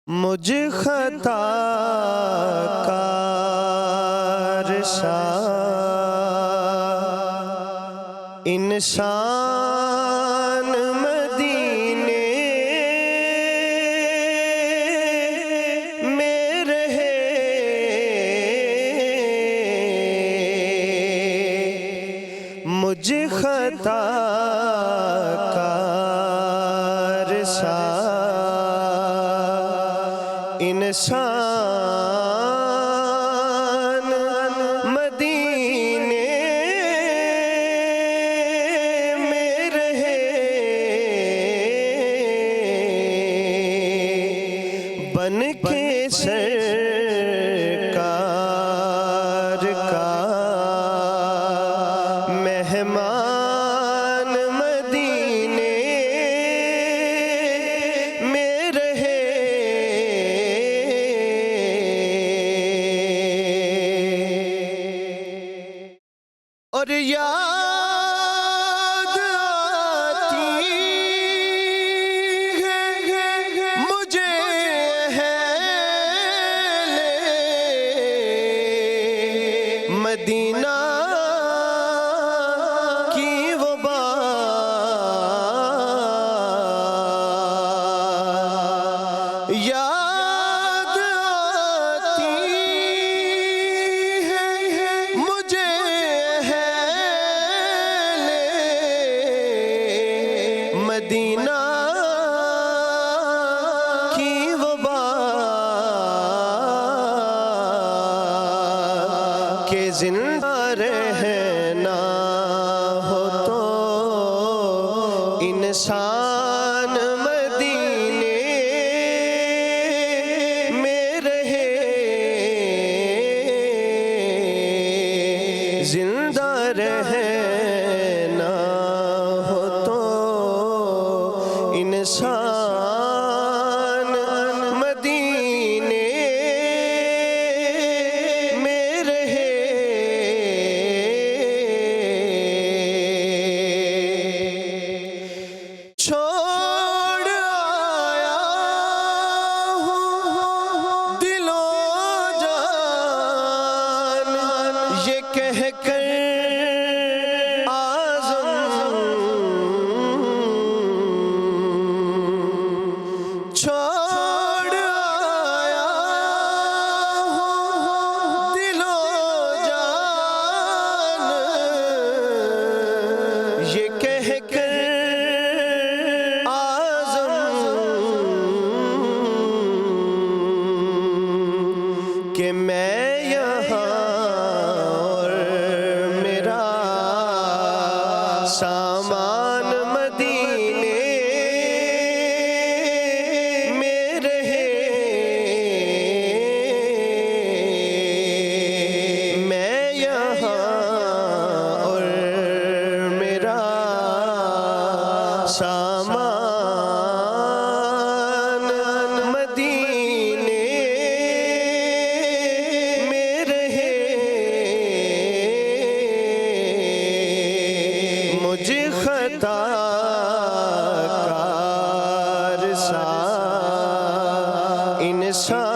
मुझ खता इंसान मदीने में रहे, मुझ खता इंसान मदीने में रहे, बन के सरकार का मेहमान मदीने में रहे। और याद आती है मुझे अहले मदीना की वो बात, याद आती है मुझे मदीना की वो बात के जिंदा रहना हो तो इंसान मदीने में रहे, जिंदा रहना हो तो इंसान मदीने में रहे। छोड़ आया हूँ दिलो जान ये कह कर छोड़ आया हूँ दिलो जान ये कह कर आज़म कि मैं यहाँ और मेरा सामान मदीने सामान मदीने में रहे, मुझ खता कार सा इंसान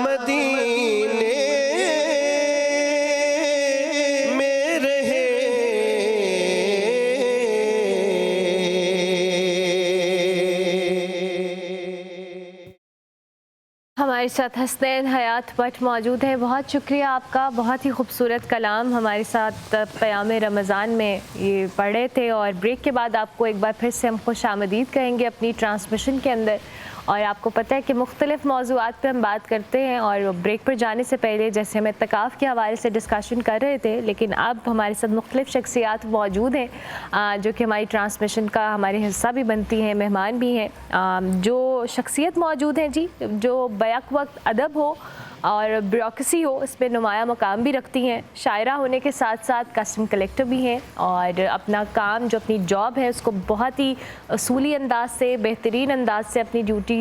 मदीने में रहे। हमारे हमारे साथ हसनैन हयात भट्ट मौजूद हैं। बहुत शुक्रिया आपका, बहुत ही खूबसूरत कलाम हमारे साथ क़याम रमज़ान में ये पढ़े थे। और ब्रेक के बाद आपको एक बार फिर से हम खुशामदीद कहेंगे अपनी ट्रांसमिशन के अंदर। और आपको पता है कि मुख्तलिफ़ मौज़ूआत पे हम बात करते हैं, और ब्रेक पर जाने से पहले जैसे हम इत्तकाफ़ के हवाले से डिस्कशन कर रहे थे, लेकिन अब हमारे साथ मुख्तलिफ़ शख्सियात मौजूद हैं जो कि हमारी ट्रांसमिशन का हमारे हिस्सा भी बनती हैं, मेहमान भी हैं। जो शख्सियत मौजूद हैं जी, जो बैक वक्त अदब हो और ब्यूरोक्रेसी हो, इस पर नुमाया मकाम भी रखती हैं। शायरा होने के साथ साथ कस्टम कलेक्टर भी हैं, और अपना काम जो अपनी जॉब है उसको बहुत ही असूली अंदाज से, बेहतरीन अंदाज से अपनी ड्यूटी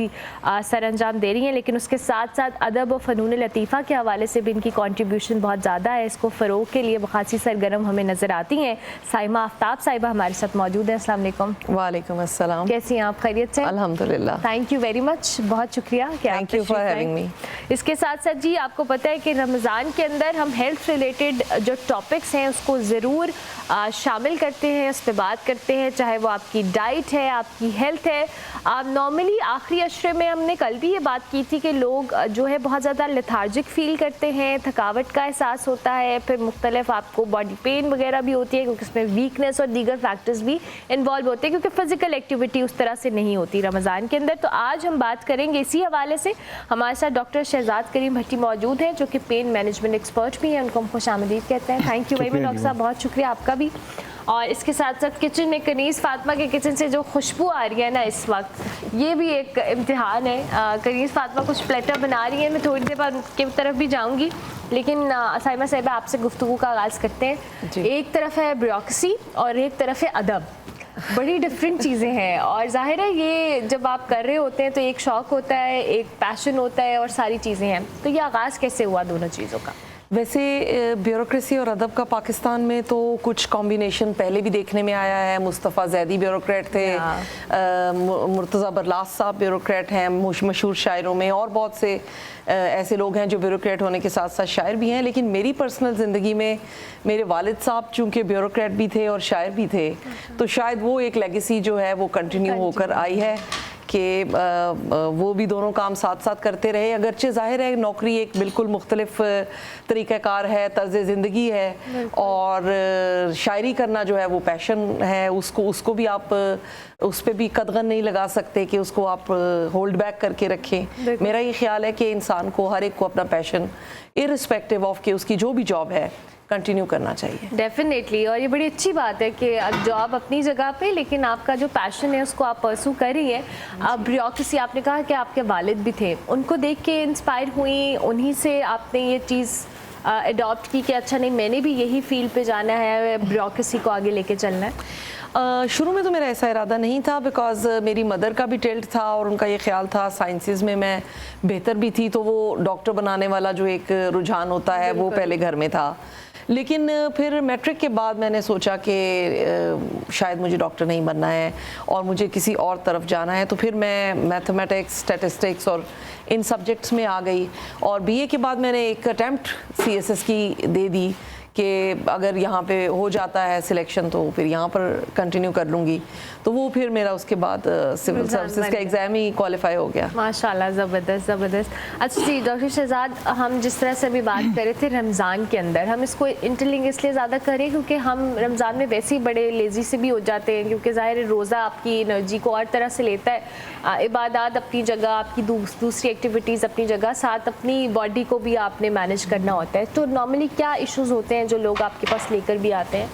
सर अंजाम दे रही हैं। लेकिन उसके साथ साथ अदब और फ़नून लतीफ़ा के हवाले से भी इनकी कॉन्ट्रीब्यूशन बहुत ज़्यादा है। इसको फ़रोग़ के लिए खासी सरगर्म हमें नज़र आती हैं। साइमा आफ्ताब साहिबा हमारे साथ मौजूद हैं। अस्सलाम वालेकुम। वालेकुम अस्सलाम। कैसी हैं आप? खैरियत से? अल्हम्दुलिल्लाह। थैंक यू वेरी मच, बहुत शुक्रिया कि आप thank you for having me. इसके साथ साथ जी आपको पता है कि रमज़ान के अंदर हम हेल्थ रिलेटेड जो टॉपिक्स हैं उसको ज़रूर शामिल करते हैं, उस पर बात करते हैं, चाहे वो आपकी डाइट है, आपकी हेल्थ है। नॉर्मली आखिरी अशरे में हमने कल भी ये बात की थी कि लोग जो है बहुत ज़्यादा लेथार्जिक फ़ील करते हैं, थकावट का एहसास होता है, फिर मुख्तलिफ आपको बॉडी पेन वगैरह भी होती है, क्योंकि इसमें वीकनेस और दीगर फैक्टर्स भी इन्वॉल्व होते हैं, क्योंकि फ़िज़िकल एक्टिविटी उस तरह से नहीं होती रमज़ान के अंदर। तो आज हम बात करेंगे इसी हवाले से। हमारे साथ डॉक्टर शहजाद करीम भट्टी मौजूद हैं, जो कि पेन मैनेजमेंट एक्सपर्ट भी हैं, उनको हम खुशामदीद कहते हैं। Thank you very much doctor साहब, बहुत शुक्रिया आपका भी। और इसके साथ साथ किचन में कनीज़ फातिमा के किचन से जो खुशबू आ रही है ना इस वक्त, ये भी एक इम्तिहान है। कनीज़ फातिमा कुछ प्लेटर बना रही हैं, मैं थोड़ी देर बाद उनकी तरफ भी जाऊँगी, लेकिन साइमा साहिबा आपसे गुफ्तगू का आगाज़ करते हैं। एक तरफ है ब्यूरोक्रेसी और एक तरफ है अदब, बड़ी डिफरेंट चीज़ें हैं। और जाहिर है ये जब आप कर रहे होते हैं तो एक शौक़ होता है, एक पैशन होता है, और सारी चीज़ें हैं। तो ये आगाज़ कैसे हुआ दोनों चीज़ों का? वैसे ब्यूरोक्रेसी और अदब का पाकिस्तान में तो कुछ कॉम्बिनेशन पहले भी देखने में आया है। मुस्तफ़ा ज़ैदी ब्यूरोक्रेट थे, मुर्तज़ा बरलास साहब ब्यूरोक्रेट हैं मशहूर शायरों में, और बहुत से ऐसे लोग हैं जो ब्यूरोक्रेट होने के साथ साथ शायर भी हैं। लेकिन मेरी पर्सनल ज़िंदगी में मेरे वालिद साहब चूँकि ब्यूरोक्रेट भी थे और शायर भी थे, तो शायद वो एक लेगेसी जो है वो कंटिन्यू होकर आई है कि वो भी दोनों काम साथ साथ करते रहे। अगरचे ज़ाहिर है नौकरी एक बिल्कुल मुख्तलिफ तरीक़ाकार है, तर्ज़ ज़िंदगी है, और शायरी करना जो है वो पैशन है, उसको भी आप उस पर भी कदगन नहीं लगा सकते कि उसको आप होल्ड बैक करके रखें। मेरा ये ख्याल है कि इंसान को, हर एक को अपना पैशन इर्रिस्पेक्टिव ऑफ कि उसकी जो भी जॉब है कंटिन्यू करना चाहिए। डेफिनेटली, और ये बड़ी अच्छी बात है कि जॉब अपनी जगह पे, लेकिन आपका जो पैशन है उसको आप परसू कर रही हैं। अब ब्यूरोक्रेसी, आपने कहा कि आपके वालिद भी थे, उनको देख के इंस्पायर हुई, उन्हीं से आपने ये चीज़ अडॉप्ट की कि अच्छा नहीं, मैंने भी यही फील्ड पे जाना है, ब्यूरोक्रेसी को आगे लेके चलना है? शुरू में तो मेरा ऐसा इरादा नहीं था, बिकॉज़ मेरी मदर का भी टिल्ट था और उनका ये ख्याल था साइंसेस में मैं बेहतर भी थी, तो वो डॉक्टर बनाने वाला जो एक रुझान होता है वो पहले घर में था। लेकिन फिर मैट्रिक के बाद मैंने सोचा कि शायद मुझे डॉक्टर नहीं बनना है और मुझे किसी और तरफ जाना है, तो फिर मैं मैथमेटिक्स, स्टैटिस्टिक्स और इन सब्जेक्ट्स में आ गई। और बीए के बाद मैंने एक अटैम्प्ट सीएसएस की दे दी कि अगर यहाँ पे हो जाता है सिलेक्शन तो फिर यहाँ पर कंटिन्यू कर लूँगी। तो वो फिर मेरा उसके बाद सिविल सर्विसेज का एग्ज़ाम ही क्वालिफाई हो गया। माशाल्लाह, ज़बरदस्त ज़बरदस्त। अच्छा जी डॉक्टर शहजाद, हम जिस तरह से अभी बात कर रहे थे रमज़ान के अंदर, हम इसको इंटरलिंक इसलिए ज़्यादा करें क्योंकि हम रमज़ान में वैसे ही बड़े लेज़ी से भी हो जाते हैं, क्योंकि ज़ाहिर रोज़ा आपकी एनर्जी को और तरह से लेता है। इबादत अपनी जगह, आपकी दूसरी एक्टिविटीज़ अपनी जगह, साथ अपनी बॉडी को भी आपने मैनेज करना होता है। तो नॉर्मली क्या इश्यूज़ होते हैं जो लोग आपके पास लेकर भी आते हैं?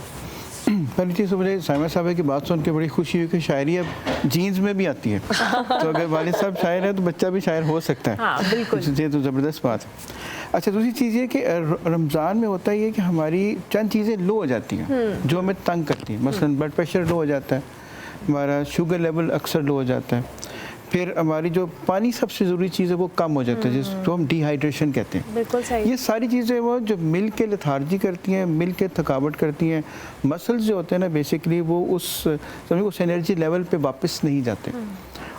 पहली चीज़ तो मुझे साइमा साहब की बात सुन के बड़ी खुशी हुई कि शायरी अब जीन्स में भी आती है। तो अगर वालिद साहब शायर है तो बच्चा भी शायर हो सकता है। हाँ, बिल्कुल। ये तो ज़बरदस्त बात है। अच्छा, दूसरी चीज़ ये कि रमज़ान में होता है कि हमारी चंद चीज़ें लो हो जाती हैं जो हमें तंग करती हैं। मसलन ब्लड प्रेशर लो हो जाता है, हमारा शुगर लेवल अक्सर लो हो जाता है, फिर हमारी जो पानी सबसे ज़रूरी चीज़ है वो कम हो जाता है, जिसको हम डिहाइड्रेशन कहते हैं। बिल्कुल सही। ये सारी चीज़ें वो जो मिल के लेथार्जी करती हैं, मिल के थकावट करती हैं, मसल्स जो होते हैं ना बेसिकली वो उस एनर्जी लेवल पे वापस नहीं जाते।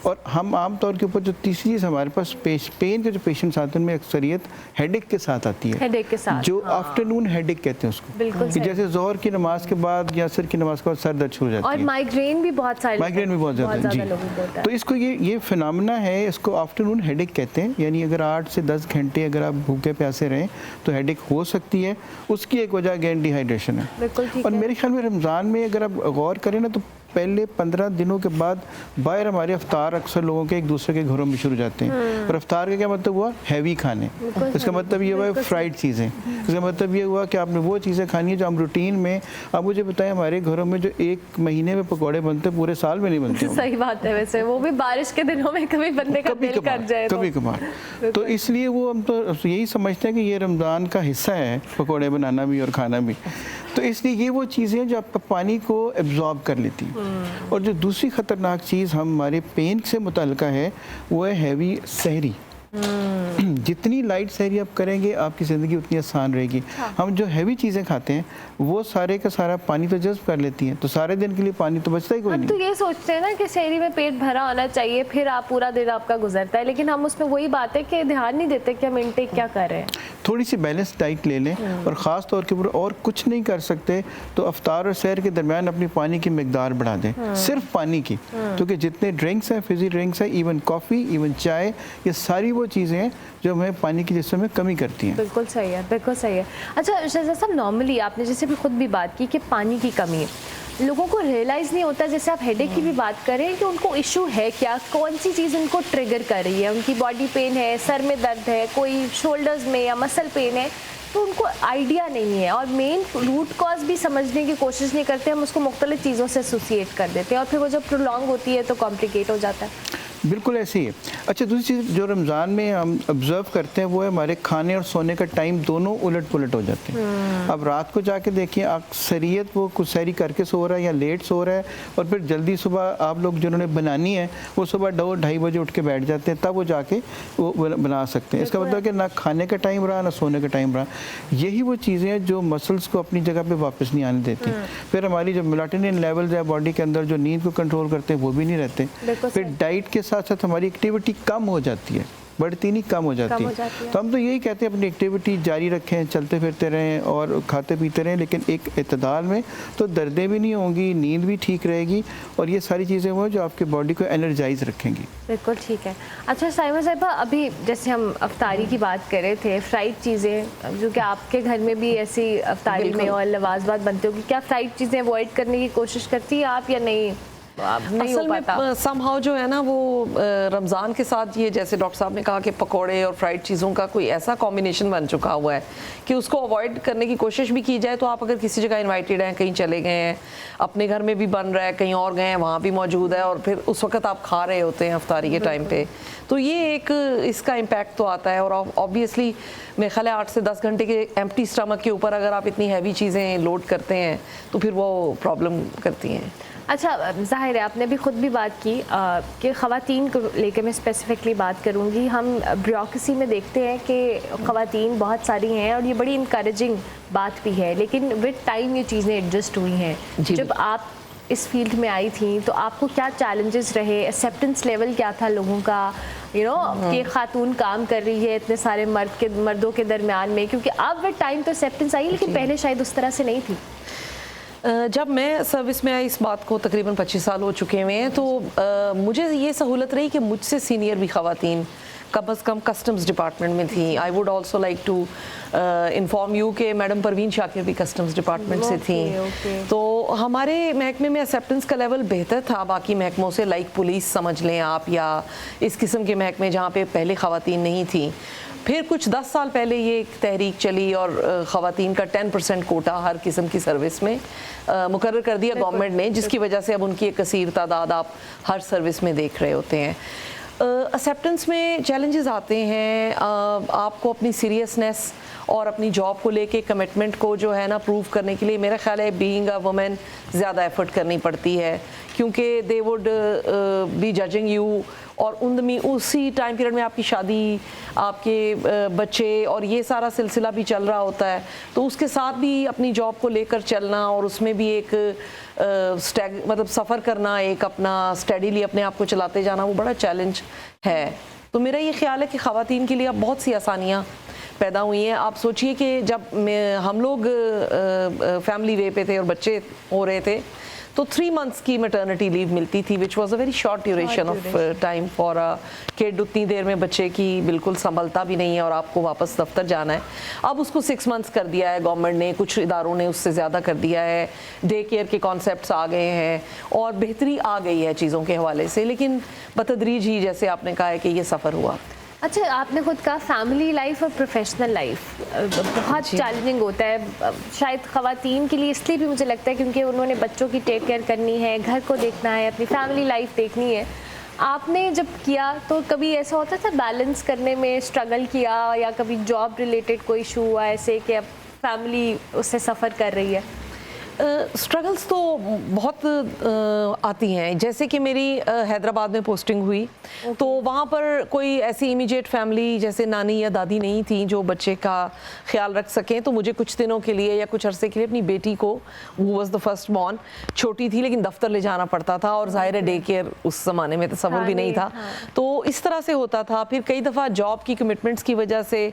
और हम आम तौर के ऊपर जो तीसरी चीज़ हमारे पास पेन के जो पेशेंट्स आते हैं उनमें अक्सरियत हेडेक के साथ आती है, हेडेक के साथ, जो आफ्टरनून हेडेक कहते हैं उसको, बिल्कुल कि सही। जैसे जोहर की नमाज के बाद या असर की नमाज के बाद सर दर्द शुरू हो जाती और है। माइग्रेन भी बहुत सारे माइग्रेन भी बहुत ज़्यादा है लोगों को होता जी। तो है। इसको ये फिनोमेना है, इसको आफ्टरनून हेडेक कहते हैं। यानी अगर 8 से 10 घंटे अगर आप भूखे प्यासे रहें तो हेडेक हो सकती है। उसकी एक वजह अगेन डिहाइड्रेशन है। बिल्कुल ठीक और है। मेरे ख्याल में रमज़ान में अगर आप गौर करें ना तो पहले 15 दिनों के बाद बाहर हमारे अफ्तार अक्सर लोगों के एक दूसरे के घरों में शुरू हो जाते हैं। और अफ्तार का क्या मतलब हुआ? हैवी खाने। इसका मतलब ये हुआ फ्राइड चीज़ें। इसका मतलब ये हुआ कि आपने वो चीज़ें खानी है जो हम रूटीन में, आप मुझे बताएं हमारे घरों में जो एक महीने में पकौड़े बनते पूरे साल में नहीं बनते। सही बात है, वैसे वो भी बारिश के दिनों में कभी बनने का दिल कर जाए कभी कभार। तो इसलिए वो हम तो यही समझते हैं कि ये रमज़ान का हिस्सा है पकौड़े बनाना भी और खाना भी। तो इसलिए ये वो चीज़ें जो आपका पानी को एब्जॉर्ब कर लेती हैं। और जो दूसरी ख़तरनाक चीज़ हमारे पेन से मुतल्लिक़ है वो है हैवी सहरी। जितनी लाइट सहरी आप करेंगे आपकी ज़िंदगी उतनी आसान रहेगी। हम जो हैवी चीज़ें खाते हैं वो सारे का सारा पानी तो जज़्ब कर लेती हैं, तो सारे दिन के लिए पानी तो बचता ही कोई हम नहीं। तो ये सोचते हैं ना कि सहरी में पेट भरा होना चाहिए, फिर आप पूरा दिन आपका गुजरता है, लेकिन हम उसमें वही बात है कि ध्यान नहीं देते कि हम इनटेक क्या कर रहे हैं। थोड़ी सी बैलेंस डाइट ले लें और ख़ास तौर के ऊपर और कुछ नहीं कर सकते तो अफ्तार और सहर के दरमियान अपनी पानी की मिकदार बढ़ा दें, सिर्फ पानी की। क्योंकि जितने ड्रिंक्स हैं, फिजी ड्रिंक्स हैं, इवन कॉफ़ी, इवन चाय, ये सारी वो चीज़ें हैं जो हमें पानी की जिस्म में कमी करती हैं। बिल्कुल सही है, बिल्कुल सही है। अच्छा शहजाद साहब, नॉर्मली आपने जैसे भी खुद भी बात की कि पानी की कमी है, लोगों को रियलाइज़ नहीं होता, जैसे आप हेडेक की भी बात करें कि उनको इशू है क्या, कौन सी चीज़ उनको ट्रिगर कर रही है। उनकी बॉडी पेन है, सर में दर्द है, कोई शोल्डर्स में या मसल पेन है, तो उनको आइडिया नहीं है और मेन रूट कॉज भी समझने की कोशिश नहीं करते। हम उसको मुख्तलिफ चीज़ों से एसोसिएट कर देते हैं और फिर वो जब प्रोलॉन्ग होती है तो कॉम्प्लिकेट हो जाता है। बिल्कुल ऐसे ही है। अच्छा, दूसरी चीज़ जो रमज़ान में हम ऑब्ज़र्व करते हैं वो है हमारे खाने और सोने का टाइम दोनों उलट पुलट हो जाते हैं। अब रात को जाके देखिए, अक्सरियत वो कुछ सहरी करके सो रहा है या लेट सो रहा है, और फिर जल्दी सुबह आप लोग जिन्होंने बनानी है वो सुबह 2-2:30 बजे उठ के बैठ जाते हैं, तब वो जाके वो बना सकते हैं। इसका मतलब कि ना खाने का टाइम रहा ना सोने का टाइम रहा। यही वो चीज़ें हैं जो मसल्स को अपनी जगह पे वापस नहीं आने देती। फिर हमारी जो मेलाटोनिन लेवल्स है बॉडी के अंदर जो नींद को कंट्रोल करते हैं वो भी नहीं रहते। फिर डाइट के साथ साथ हमारी एक्टिविटी कम हो जाती है, बढ़ती नहीं, कम हो जाती है। तो हम तो यही कहते हैं अपनी एक्टिविटी जारी रखें, चलते फिरते रहें और खाते पीते रहें, लेकिन एक इत्तेदाल में, तो दर्दें भी नहीं होंगी, नींद भी ठीक रहेगी और ये सारी चीज़ें वो जो आपके बॉडी को एनर्जाइज रखेंगी। बिल्कुल ठीक है। अच्छा साइमा साहिबा, अभी जैसे हम अफ्तारी की बात कर रहे थे, फ्राइड चीज़ें जो कि आपके घर में भी ऐसी अफ्तारी में और लवाजबात बनती होगी, क्या फ्राइड चीज़ें अवॉइड करने की कोशिश करती है आप या नहीं? नहीं असल में समहाउ जो है ना वो रमज़ान के साथ ये, जैसे डॉक्टर साहब ने कहा कि पकोड़े और फ्राइड चीज़ों का कोई ऐसा कॉम्बिनेशन बन चुका हुआ है कि उसको अवॉइड करने की कोशिश भी की जाए तो आप अगर किसी जगह इनवाइटेड हैं, कहीं चले गए हैं, अपने घर में भी बन रहा है, कहीं और गए हैं वहाँ भी मौजूद है और फिर उस वक्त आप खा रहे होते हैं अफ्तारी के टाइम पे, तो ये एक इसका इम्पैक्ट तो आता है। और ऑब्वियसली मेरे ख्याल है 8 से 10 घंटे के एम्प्टी स्टमक के ऊपर अगर आप इतनी हैवी चीज़ें लोड करते हैं तो फिर वो प्रॉब्लम करती हैं। अच्छा ज़ाहिर है आपने भी ख़ुद भी बात की कि ख़वातीन को लेकर मैं स्पेसिफ़िकली बात करूँगी। हम ब्यूरोक्रेसी में देखते हैं कि ख़वातीन बहुत सारी हैं और ये बड़ी इनकरेजिंग बात भी है, लेकिन विद टाइम ये चीज़ें एडजस्ट हुई हैं। जब आप इस फील्ड में आई थी तो आपको क्या चैलेंजेस रहे, एक्सेप्टेंस लेवल क्या था लोगों का, कि खातून काम कर रही है इतने सारे मर्दों के दरमियान में, क्योंकि अब विद टाइम तो एक्सेप्टेंस आई लेकिन पहले शायद उस तरह से नहीं थी। जब मैं सर्विस में आई, इस बात को तकरीबन 25 साल हो चुके हुए हैं, तो मुझे ये सहूलत रही कि मुझसे सीनियर भी ख़वातीन कम अज़ कम कस्टम्स डिपार्टमेंट में थी। I would also like to inform you कि मैडम परवीन शाकिर भी कस्टम्स डिपार्टमेंट से थी। तो हमारे महकमे में एक्सेप्टेंस का लेवल बेहतर था बाकी महकमों से, लाइक पुलिस समझ लें आप, या इस किस्म के महकमे जहाँ पे पहले ख़वातीन नहीं थी। फिर कुछ 10 साल पहले ये एक तहरीक चली और ख़वातीन का 10% कोटा हर किस्म की सर्विस में मुकर्रर कर दिया गवर्नमेंट ने, जिसकी वजह से अब उनकी एक कसीर तादाद आप हर सर्विस में देख रहे होते हैं। एक्सेप्टेंस में चैलेंजेस आते हैं, आपको अपनी सीरियसनेस और अपनी जॉब को लेके कमिटमेंट को जो है ना प्रूव करने के लिए मेरा ख्याल है बीइंग अ वुमेन ज़्यादा एफर्ट करनी पड़ती है, क्योंकि they would be judging you और उसी टाइम पीरियड में आपकी शादी, आपके बच्चे और ये सारा सिलसिला भी चल रहा होता है, तो उसके साथ भी अपनी जॉब को लेकर चलना और उसमें भी एक मतलब सफ़र करना, एक अपना स्टडीली अपने आप को चलाते जाना, वो बड़ा चैलेंज है। तो मेरा ये ख्याल है कि ख़वातीन के लिए अब बहुत सी आसानियाँ पैदा हुई हैं। आप सोचिए कि जब हम लोग फैमिली वे पे थे और बच्चे हो रहे थे तो 3 months की मैटरनिटी लीव मिलती थी, which was a very short duration of time for a kid. उतनी देर में बच्चे की बिल्कुल संभलता भी नहीं है और आपको वापस दफ्तर जाना है। अब उसको 6 months कर दिया है गवर्नमेंट ने, कुछ इदारों ने उससे ज़्यादा कर दिया है, डे केयर के कॉन्सेप्ट्स आ गए हैं और बेहतरी आ गई है चीज़ों के हवाले से, लेकिन बतदरीज ही जैसे आपने कहा है कि ये सफ़र हुआ। अच्छा, आपने खुद कहा फैमिली लाइफ और प्रोफेशनल लाइफ बहुत चैलेंजिंग होता है शायद ख़वातीन के लिए, इसलिए भी मुझे लगता है क्योंकि उन्होंने बच्चों की टेक केयर करनी है, घर को देखना है, अपनी फैमिली लाइफ देखनी है। आपने जब किया तो कभी ऐसा होता था बैलेंस करने में स्ट्रगल किया, या कभी जॉब रिलेटेड कोई इशू हुआ ऐसे कि अब फैमिली उससे सफ़र कर रही है? स्ट्रगल्स तो बहुत आती हैं। जैसे कि मेरी हैदराबाद में पोस्टिंग हुई तो वहाँ पर कोई ऐसी इमीडिएट फैमिली जैसे नानी या दादी नहीं थी जो बच्चे का ख्याल रख सकें, तो मुझे कुछ दिनों के लिए या कुछ अरसे के लिए अपनी बेटी को, वो वॉज द फर्स्ट बॉर्न, छोटी थी लेकिन दफ्तर ले जाना पड़ता था और ज़ाहिर है डे केयर उस ज़माने में तसव्वुर भी नहीं था, तो इस तरह से होता था। फिर कई दफ़ा जॉब की कमिटमेंट्स की वजह से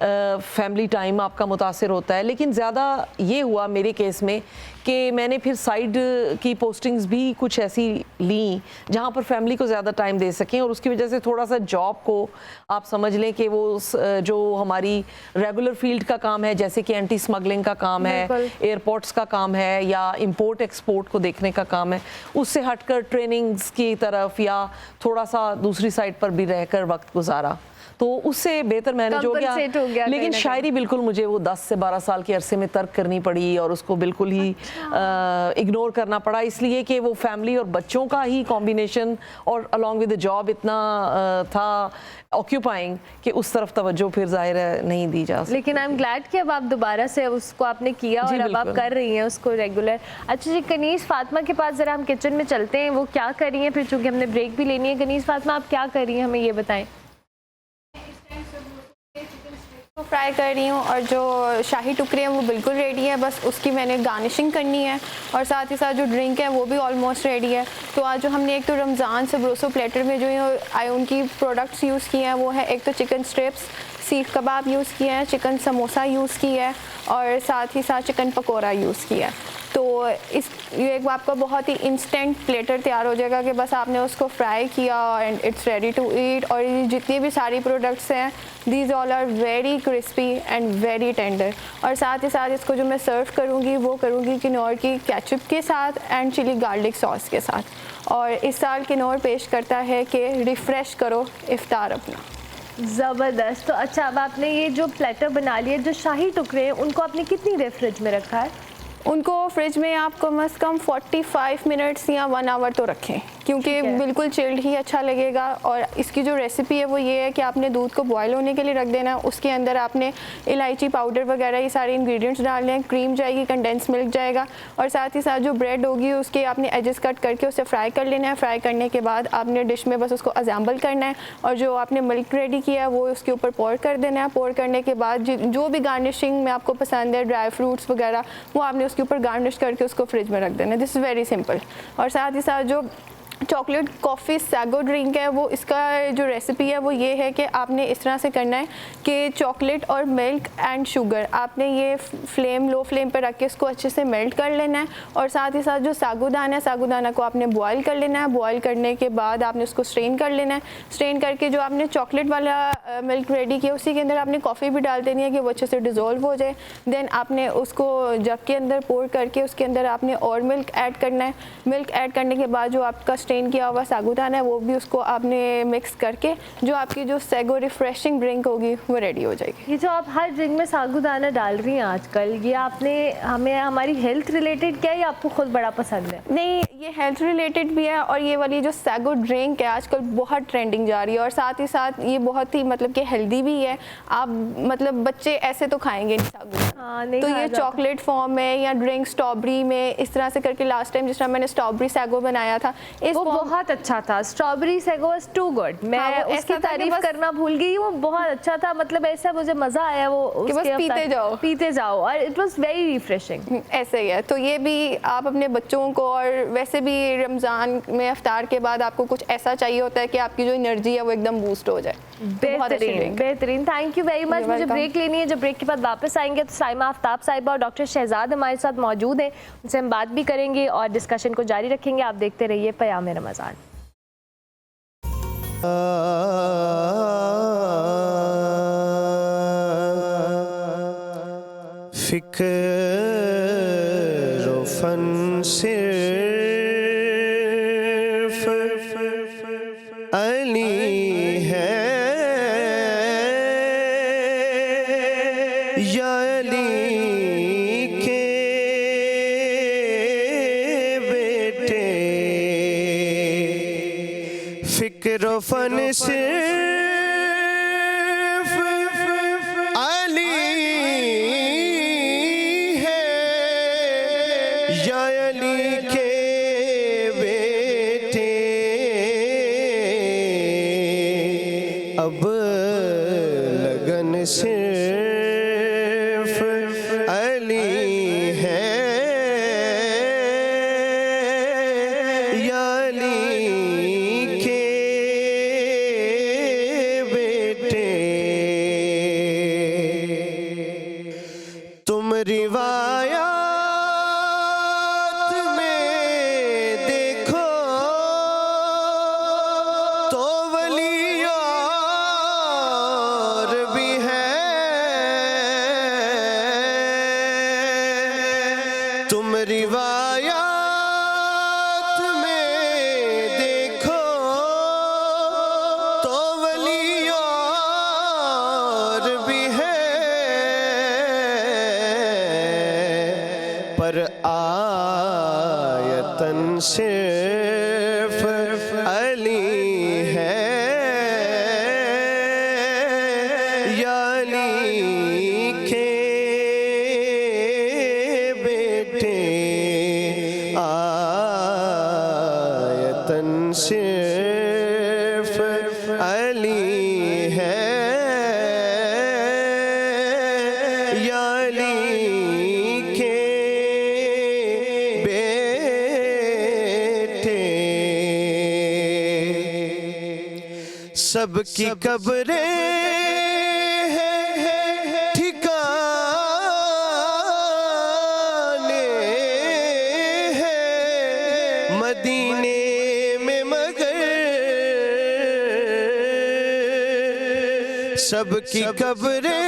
फैमिली टाइम आपका मुतासिर होता है, लेकिन ज़्यादा ये हुआ मेरे केस में कि मैंने फिर साइड की पोस्टिंग्स भी कुछ ऐसी ली जहाँ पर फैमिली को ज़्यादा टाइम दे सकें, और उसकी वजह से थोड़ा सा जॉब को आप समझ लें कि वो जो हमारी रेगुलर फील्ड का काम है, जैसे कि एंटी स्मगलिंग का काम है, एयरपोर्ट्स का काम है या इंपोर्ट एक्सपोर्ट को देखने का काम है, उससे हटकर ट्रेनिंग्स की तरफ या थोड़ा सा दूसरी साइड पर भी रहकर वक्त गुजारा, तो उससे बेहतर मैनेज हो गया। लेकिन शायरी बिल्कुल मुझे वो 10 से 12 साल के अरसे में तर्क करनी पड़ी और उसको बिल्कुल ही इग्नोर करना पड़ा, इसलिए कि वो फैमिली और बच्चों का ही कॉम्बिनेशन और अलॉन्ग विद द जॉब इतना था ऑक्यूपाइंग कि उस तरफ तवज्जो फिर जाहिर है नहीं दी जा सकती। लेकिन आई एम ग्लैड कि अब आप दोबारा से उसको आपने किया और अब आप कर रही हैं उसको रेगुलर। अच्छा जी, कनीज़ फातिमा के पास ज़रा हम किचन में चलते हैं, वो क्या कर रही हैं, फिर चूँकि हमने ब्रेक भी लेनी है। कनीज़ फातिमा, आप क्या कर रही हैं, हमें ये बताएं। फ्राई कर रही हूँ और जो शाही टुकड़े हैं वो बिल्कुल रेडी है, बस उसकी मैंने गार्निशिंग करनी है और साथ ही साथ जो ड्रिंक है वो भी ऑलमोस्ट रेडी है। तो आज जो हमने एक तो रमज़ान सबरोसो प्लेटर में जो उनकी प्रोडक्ट्स यूज़ किए हैं वो है, एक तो चिकन स्ट्रिप्स, सीख कबाब यूज़ किया है, चिकन समोसा यूज़ किया है और साथ ही साथ चिकन पकौड़ा यूज़ किया है। तो ये एक आपका बहुत ही इंस्टेंट प्लेटर तैयार हो जाएगा कि बस आपने उसको फ्राई किया and it's ready to eat. और ये जितनी भी सारी प्रोडक्ट्स हैं these all are very crispy and very tender. और साथ ही साथ इसको जो मैं सर्व करूँगी वो करूँगी किन्नौर की केचप के साथ एंड चिली गार्लिक सॉस के साथ। और इस साल किन्नौर पेश करता है कि रिफ़्रेश करो इफ्तार अपना। ज़बरदस्त। तो अच्छा, अब आपने ये जो प्लेटर बना लिया, जो शाही टुकड़े हैं उनको आपने कितनी देर फ्रिज में रखा है? उनको फ्रिज में आप कम से कम 45 मिनट्स या 1 आवर तो रखें, क्योंकि बिल्कुल चिल्ड ही अच्छा लगेगा। और इसकी जो रेसिपी है वो ये है कि आपने दूध को बॉयल होने के लिए रख देना, उसके अंदर आपने इलायची पाउडर वगैरह ये सारे इंग्रेडिएंट्स डालने हैं, क्रीम जाएगी, कंडेंस मिल्क जाएगा और साथ ही साथ जो ब्रेड होगी उसके आपने एजेस कट करके उसे फ्राई कर लेना है। फ्राई करने के बाद आपने डिश में बस उसको असेंबल करना है और जो आपने मिल्क रेडी किया है वो उसके ऊपर पोर कर देना है। पोर करने के बाद जो भी गार्निशिंग में आपको पसंद है, ड्राई फ्रूट्स वगैरह, वो आपने उसके ऊपर गार्निश करके उसको फ्रिज में रख देना है। This is very simple. और साथ ही साथ जो चॉकलेट कॉफ़ी सैगो ड्रिंक है वो, इसका जो रेसिपी है वो ये है कि आपने इस तरह से करना है कि चॉकलेट और मिल्क एंड शुगर आपने ये फ्लेम लो फ्लेम पर रख के इसको अच्छे से मेल्ट कर लेना है। और साथ ही साथ जो सागुदाना है, सागुदाना को आपने बॉयल कर लेना है। बॉयल करने के बाद आपने उसको स्ट्रेन कर लेना है। स्ट्रेन करके जो आपने चॉकलेट वाला मिल्क रेडी किया उसी के अंदर आपने कॉफ़ी भी डाल देनी है कि वो अच्छे से डिज़ोल्व हो जाए। देन आपने उसको जग के अंदर पोर करके उसके अंदर आपने और मिल्क ऐड करना है। मिल्क ऐड करने के बाद जो आपका स्ट्रेन किया हुआ सागुदाना है वो भी उसको आपने मिक्स करके जो आपकी जो सैगो रिफ्रेशिंग ड्रिंक होगी वो रेडी हो जाएगी। ये जो आप हर ड्रिंक में सागुदाना डाल रही हैं आजकल, ये आपने हमें हमारी हेल्थ रिलेटेड क्या या आपको खुद बड़ा पसंद है? नहीं, ये हेल्थ रिलेटेड भी है और ये वाली जो सैगो ड्रिंक है आजकल बहुत ट्रेंडिंग जा रही है और साथ ही साथ ये बहुत ही मतलब कि हेल्दी भी है। आप मतलब बच्चे ऐसे तो खाएंगे नहीं सागुदाना, तो ये चॉकलेट फॉर्म में या ड्रिंक स्ट्रॉबेरी में इस तरह से करके, लास्ट टाइम जिस तरह मैंने स्ट्रॉबेरी सैगो बनाया था इस वो बहुत अच्छा था। Strawberry sago was too good. मैं हाँ, वो उसकी ऐसा था कि तारीफ बस- करना भूल गई। वो बहुत अच्छा था, मतलब ऐसा मुझे मजा आया वो कि बस उसके पीते जाओ और इट वाज वेरी रिफ्रेशिंग। ऐसे ही है। तो ये भी आप अपने बच्चों को, और वैसे भी रमज़ान में इफ्तार के बाद आपको कुछ ऐसा चाहिए होता है कि आपकी जो एनर्जी है वो एकदम बूस्ट हो जाए। तो बहुत अच्छी बेहतरीन drink। बेहतरीन, thank you very much. You're मुझे welcome। ब्रेक लेनी है, जब ब्रेक के बाद वापस आएंगे तो साइमा आफ्ताब साहिबा और डॉक्टर शहजाद हमारे साथ मौजूद हैं, उनसे हम बात भी करेंगे और डिस्कशन को जारी रखेंगे। आप देखते रहिए पयाम रमज़ान। फिक्र फन सिर्फ अली है या अली के बेटे। फिक्र फन सिर्फ अली है या अली के बेटे। अब लगन सिर्फ अली है या अली के बेटे। तुम रिवायात में देखो तो वली और भी है। तुम रिवायात में देखो तो वली और भी है। पर आयतन सिर्फ अली है या अली के बेटे। आयतन सिर्फ अली है या अली के बेटे। सबकी कब्रें हैं ठिकाने हैं मदीने में मगर। सबकी कब्रें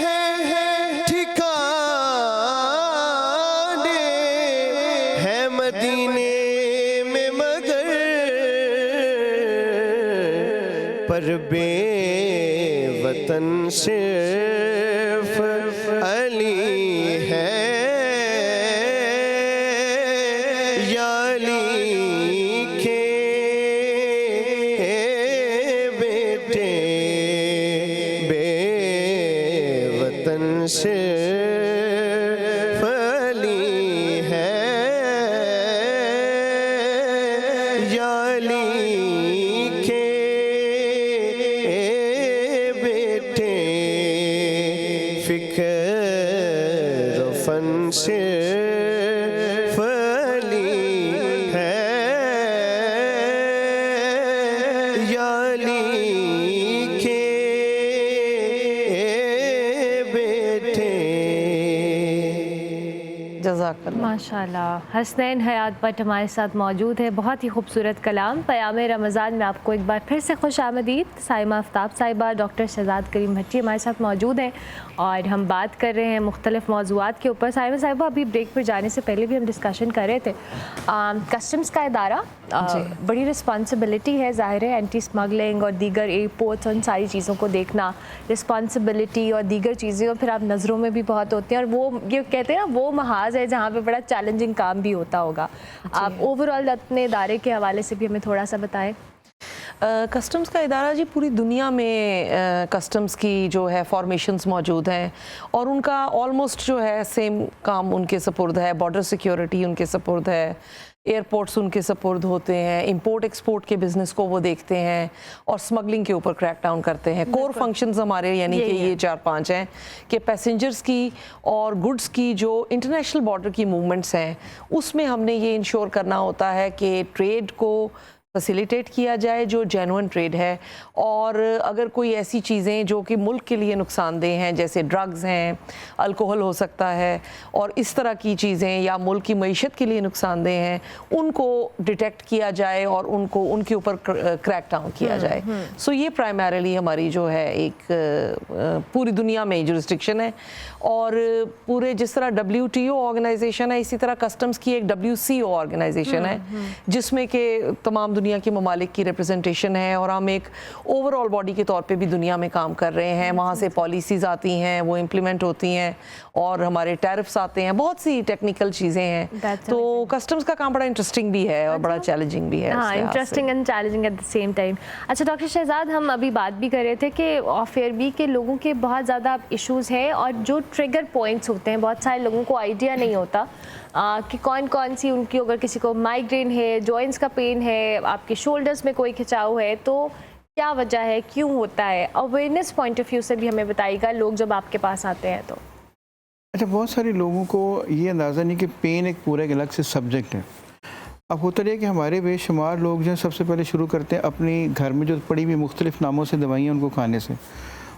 हैं ठिकाने हैं मदीने में मगर। पर बेवतन सिर्फ अली है या अली के बेटे। बेवतन सिर्फ अली है या अली के बेटे। फिक्र फन सिर्फ अली है या अली के बेटे। जज़ाकल्लाह। माशाल्लाह। हसनैन हयात भट्ट हमारे साथ मौजूद है। बहुत ही खूबसूरत कलाम। पयाम रमज़ान में आपको एक बार फिर से खुश आमदीद। साइमा आफ्ताब साहिबा, डॉक्टर शहजाद करीम भट्टी हमारे साथ मौजूद हैं और हम बात कर रहे हैं मुख्तलिफ मौज़ूआत के ऊपर। साइमा साहिबा, अभी ब्रेक पर जाने से पहले भी हम डिस्कशन कर रहे थे, कस्टम्स का इदारा बड़ी रिस्पॉन्सिबिलिटी है, ज़ाहिर है, एंटी स्मगलिंग और दीगर एयरपोर्ट्स, उन सारी चीज़ों को देखना, रिस्पॉन्सिबिलिटी और दीगर चीज़ें, और फिर आप नज़रों में भी बहुत होते हैं। और वो ये कहते हैं ना, वो महाज है जहाँ पे बड़ा चैलेंजिंग काम भी होता होगा। आप ओवरऑल अपने इदारे के हवाले से भी हमें थोड़ा सा बताएं। कस्टम्स का इदारा जी पूरी दुनिया में कस्टम्स की जो है फॉर्मेशंस मौजूद हैं और उनका ऑलमोस्ट जो है सेम काम उनके सपुर्द है। बॉर्डर सिक्योरिटी उनके सपुर्द है, एयरपोर्ट्स उनके सपुर्द होते हैं, इंपोर्ट एक्सपोर्ट के बिज़नेस को वो देखते हैं और स्मगलिंग के ऊपर क्रैक डाउन करते हैं। कोर फंक्शंस हमारे यानी कि ये 4-5 हैं कि पैसेंजर्स की और गुड्स की जो इंटरनेशनल बॉर्डर की मूवमेंट्स हैं उसमें हमने ये इंश्योर करना होता है कि ट्रेड को फैसिलिटेट किया जाए जो जेन्युइन ट्रेड है, और अगर कोई ऐसी चीज़ें जो कि मुल्क के लिए नुकसानदेह हैं जैसे ड्रग्स हैं, अल्कोहल हो सकता है और इस तरह की चीज़ें या मुल्क की मईशत के लिए नुकसानदेह हैं, उनको डिटेक्ट किया जाए और उनको उनके ऊपर क्रैक डाउन किया जाए। सो ये प्राइमरीली हमारी जो है एक पूरी दुनिया में जुरिस्डिक्शन है। और पूरे जिस तरह WTO ऑर्गेनाइजेशन है इसी तरह कस्टम्स की एक WCO ऑर्गेनाइजेशन है जिसमें कि तमाम दुनिया के ममालिक की रिप्रेजेंटेशन है और हम एक ओवरऑल बॉडी के तौर पे भी दुनिया में काम कर रहे हैं। वहाँ से पॉलिसीज़ आती हैं, वो इम्प्लीमेंट होती हैं और हमारे टैरिफ्स आते हैं, बहुत सी टेक्निकल चीज़ें हैं। तो कस्टम्स का काम बड़ा इंटरेस्टिंग भी है और बड़ा चैलेंजिंग भी है। हाँ, interesting and challenging at the same time. अच्छा डॉक्टर शहजाद, हम अभी बात भी कर रहे थे कि ऑफेयर भी के लोगों के बहुत ज़्यादा इश्यूज़ हैं और जो ट्रिगर पॉइंट्स होते हैं बहुत सारे लोगों को आइडिया नहीं होता कि कौन कौन सी उनकी, अगर किसी को माइग्रेन है, जॉइंट्स का पेन है, आपके शोल्डर्स में कोई खिंचाव है, तो क्या वजह है, क्यों होता है? अवेयरनेस पॉइंट ऑफ व्यू से भी हमें बताइएगा लोग जब आपके पास आते हैं तो। अच्छा, बहुत सारे लोगों को ये अंदाज़ा नहीं कि पेन एक पूरा एक अलग से सब्जेक्ट है। अब होता रही है कि हमारे बेशुमार लोग जो सबसे पहले शुरू करते हैं अपनी घर में जो पड़ी हुई मुख्तलिफ नामों से दवाइयाँ उनको खाने से,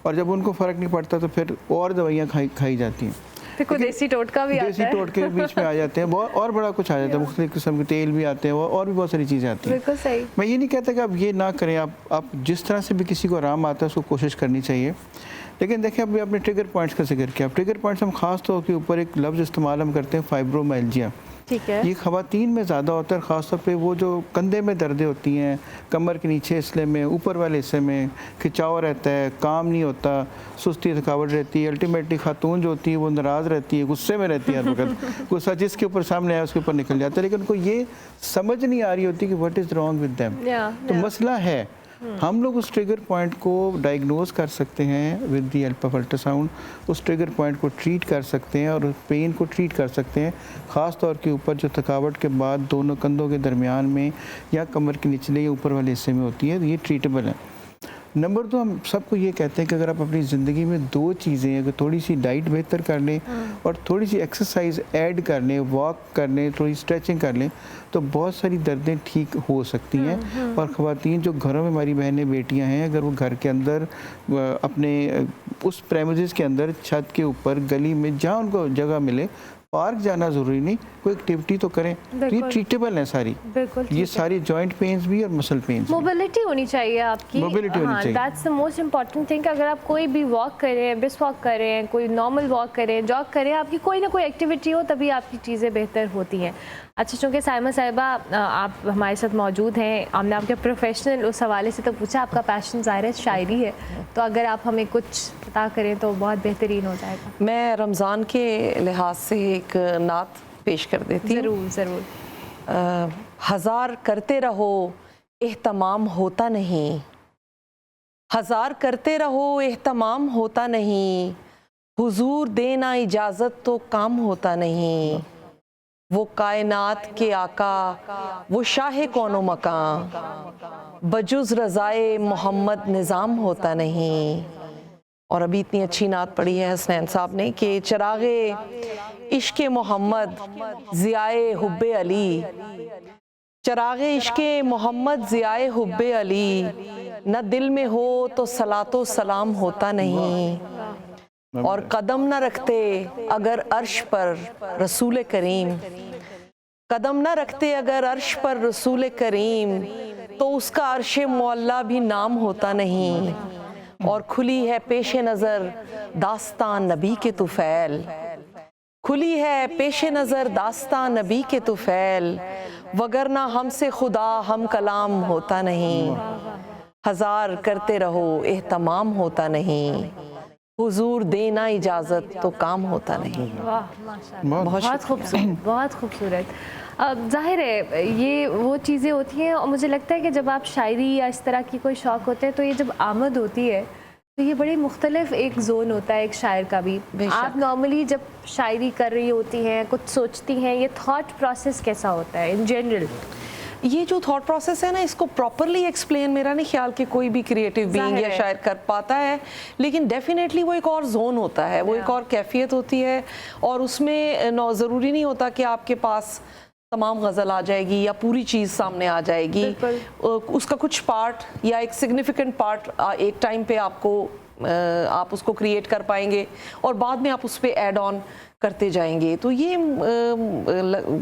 और जब उनको फ़र्क नहीं पड़ता तो फिर और दवाइयाँ खाई जाती हैं। फिर कोई देसी टोटका भी आता है, देसी टोटके के बीच में आ जाते हैं, बहुत और बड़ा कुछ आ जाता है, मुख्तलिफ किस्म के तेल भी आते हैं और भी बहुत सारी चीज़ें आती हैं। बिल्कुल सही। मैं ये नहीं कहता कि आप ये ना करें, आप जिस तरह से भी किसी को आराम आता है उसको कोशिश करनी चाहिए। लेकिन देखिए, अभी आपने ट्रिगर पॉइंट्स का जिक्र किया। ट्रिगर पॉइंट्स हम खास तौर के ऊपर एक लफ्ज़ इस्तेमाल हम करते हैं, फाइब्रोमाइल्जिया। ठीक है। ये ख़वातीन में ज़्यादा होता है, ख़ासतौर पे वो जो कंधे में दर्दें होती हैं, कमर के नीचे हिस्से में, ऊपर वाले हिस्से में खिंचाव रहता है, काम नहीं होता, सुस्ती थकावट रहती है। अल्टीमेटली खातून जो होती है वो नाराज़ रहती है, गुस्से में रहती है हर वक्त। गुस्सा जिसके ऊपर सामने आया उसके ऊपर निकल जाता है, लेकिन उनको ये समझ नहीं आ रही होती कि what is wrong with them. तो मसला है, हम लोग उस ट्रिगर पॉइंट को डायग्नोज कर सकते हैं with the help of ultrasound. उस ट्रिगर पॉइंट को ट्रीट कर सकते हैं और पेन को ट्रीट कर सकते हैं, ख़ास तौर के ऊपर जो थकावट के बाद दोनों कंधों के दरमियान में या कमर के निचले या ऊपर वाले हिस्से में होती है, ये ट्रीटेबल है। नंबर 2, हम सबको ये कहते हैं कि अगर आप अपनी ज़िंदगी में 2 चीज़ें, अगर थोड़ी सी डाइट बेहतर कर लें और थोड़ी सी एक्सरसाइज ऐड कर लें, वॉक कर लें, थोड़ी स्ट्रेचिंग कर लें, तो बहुत सारी दर्दें ठीक हो सकती हैं। और ख़वातीन जो घरों में हमारी बहनें बेटियां हैं, अगर वो घर के अंदर अपने उस प्रेमिसेस के अंदर, छत के ऊपर, गली में, जहाँ उनको जगह मिले, पार्क जाना ज़रूरी नहीं, कोई एक्टिविटी तो करें। तो ये ट्रीटेबल है सारी, बिल्कुल ये सारी जॉइंट पेन्स भी और मसल पेन्स। मोबिलिटी होनी चाहिए आपकी, मोबिलिटी होनी चाहिए। That's the most important thing. अगर आप कोई भी वॉक करें, ब्रिस्क वॉक करें, कोई नॉर्मल वॉक करें, जॉग करें, आपकी कोई ना कोई एक्टिविटी हो, तभी आपकी चीज़ें बेहतर होती हैं। अच्छा, चूँकि साइमा साहिबा आप हमारे साथ मौजूद हैं, हमने आपके प्रोफेशनल उस हवाले से तो पूछा, आपका पैशन ज़ाहिर है शायरी है, तो अगर आप हमें कुछ पता करें तो बहुत बेहतरीन हो जाएगा। मैं रमज़ान के लिहाज से एक नात पेश कर देती हूँ। ज़रूर ज़रूर। हज़ार करते रहो एहतमाम होता नहीं, हज़ार करते रहो एहतमाम होता नहीं, हुजूर देना इजाज़त तो काम होता नहीं। वो कायनात के आका, वो शाह कौनो मकां, बजुज़ रज़ाए मोहम्मद निज़ाम होता नहीं। और अभी इतनी अच्छी नात पढ़ी है हसनैन साहब ने कि चिरागे इश्क़े मोहम्मद ज़ियाए हुब्बे अली, चिरागे इश्क़े मोहम्मद ज़ियाए हुब्बे अली, न दिल में हो तो सलातो सलाम होता नहीं। और कदम न रखते अगर अर्श पर रसूल करीम, कदम न रखते अगर अर्श पर रसूल करीम, तो उसका अर्श मौला भी नाम होता नहीं। और खुली है पेश नज़र दास्तान नबी के तुफ़ैल, खुली है पेश नज़र दास्तान नबी के तुफ़ैल, वगरना हमसे खुदा हम कलाम होता नहीं। हज़ार करते रहो एहतमाम होता नहीं। हुजूर देना इजाज़त तो काम होता नहीं। वाह माशाल्लाह, बहुत बहुत खूबसूरत, बहुत खूबसूरत। अब जाहिर है ये वो चीज़ें होती हैं और मुझे लगता है कि जब आप शायरी या इस तरह की कोई शौक़ होते हैं तो ये जब आमद होती है तो ये बड़ी मुख्तलिफ एक जोन होता है एक शायर का भी। आप नॉर्मली जब शायरी कर रही होती हैं, कुछ सोचती हैं, ये थॉट प्रोसेस कैसा होता है इन जनरल? ये जो थॉट प्रोसेस है ना, इसको प्रॉपरली एक्सप्लेन मेरा नहीं ख्याल कि कोई भी क्रिएटिव बीइंग या शायर कर पाता है, लेकिन डेफिनेटली वो एक और जोन होता है, वो एक और कैफियत होती है और उसमें ज़रूरी नहीं होता कि आपके पास तमाम गज़ल आ जाएगी या पूरी चीज़ सामने आ जाएगी। उसका कुछ पार्ट या एक सिग्निफिकेंट पार्ट एक टाइम पे आप उसको क्रिएट कर पाएंगे और बाद में आप उस पर ऐड ऑन करते जाएंगे। तो ये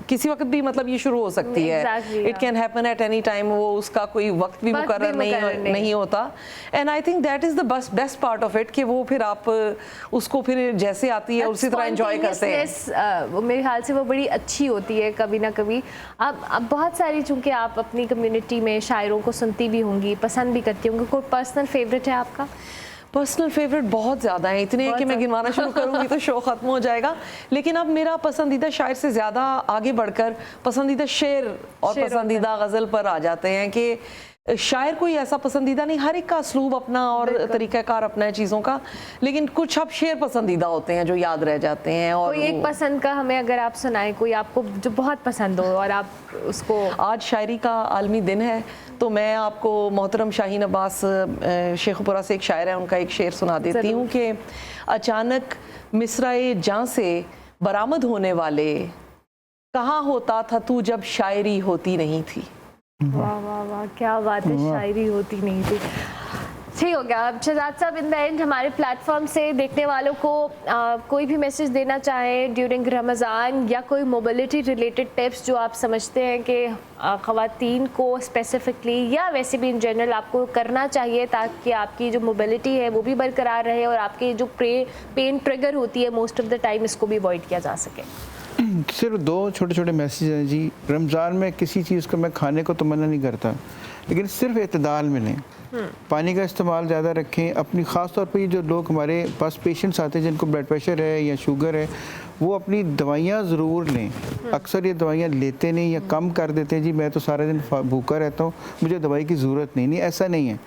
किसी वक्त भी मतलब ये शुरू हो सकती है। It can happen at any time, वो उसका कोई वक्त भी मुकर्रर नहीं होता। And I think that is the best part of it कि वो फिर आप उसको फिर जैसे आती है उसी तरह एंजॉय करते हैं। मेरे ख्याल से वो बड़ी अच्छी होती है कभी ना कभी। अब बहुत सारी, चूँकि आप अपनी कम्युनिटी में शायरों को सुनती भी होंगी, पसंद भी करती होंगी, कोई पर्सनल फेवरेट है आपका? पर्सनल फेवरेट बहुत ज़्यादा है, इतने कि मैं गिनवाना शुरू करूँगी तो शो ख़त्म हो जाएगा। लेकिन अब मेरा पसंदीदा शायर से ज़्यादा आगे बढ़कर पसंदीदा शेर और पसंदीदा गज़ल पर आ जाते हैं कि शायर कोई ऐसा पसंदीदा नहीं, हर एक का असलूब अपना और तरीक़ाकार अपना है चीज़ों का, लेकिन कुछ अब शेर पसंदीदा होते हैं जो याद रह जाते हैं। और कोई एक पसंद का हमें अगर आप सुनाएं, कोई आपको जो बहुत पसंद हो और आप उसको। आज शायरी का आलमी दिन है तो मैं आपको मोहतरम शाहीन अब्बास शेखपुरा से एक शायर है, उनका एक शेर सुना देती हूँ कि अचानक मिसराए जां से बरामद होने वाले, कहाँ होता था तू जब शायरी होती नहीं थी। वाह वाह वाह, क्या बात है, शायरी होती नहीं थी। ठीक हो गया। अब शहजाद साहब, इन द एंड हमारे प्लेटफॉर्म से देखने वालों को कोई भी मैसेज देना चाहें ड्यूरिंग रमज़ान या कोई मोबिलिटी रिलेटेड टिप्स जो आप समझते हैं कि ख़वातीन को स्पेसिफिकली या वैसे भी इन जनरल आपको करना चाहिए ताकि आपकी जो मोबिलिटी है वो भी बरकरार रहे और आपकी जो पेन ट्रिगर होती है मोस्ट ऑफ द टाइम, इसको भी अवॉइड किया जा सके। सिर्फ दो छोटे छोटे मैसेज हैं जी। रमज़ान में किसी चीज़ को मैं खाने को तो मना नहीं करता, लेकिन सिर्फ एतदाल में लें। पानी का इस्तेमाल ज़्यादा रखें। अपनी ख़ास तौर पर ये जो लोग हमारे पास पेशेंट्स आते हैं जिनको ब्लड प्रेशर है या शुगर है, वो अपनी दवाइयाँ ज़रूर लें। अक्सर ये दवाइयाँ लेते नहीं या कम कर देते हैं, जी मैं तो सारा दिन भूखा रहता हूँ, मुझे दवाई की ज़रूरत नहीं। ऐसा नहीं है।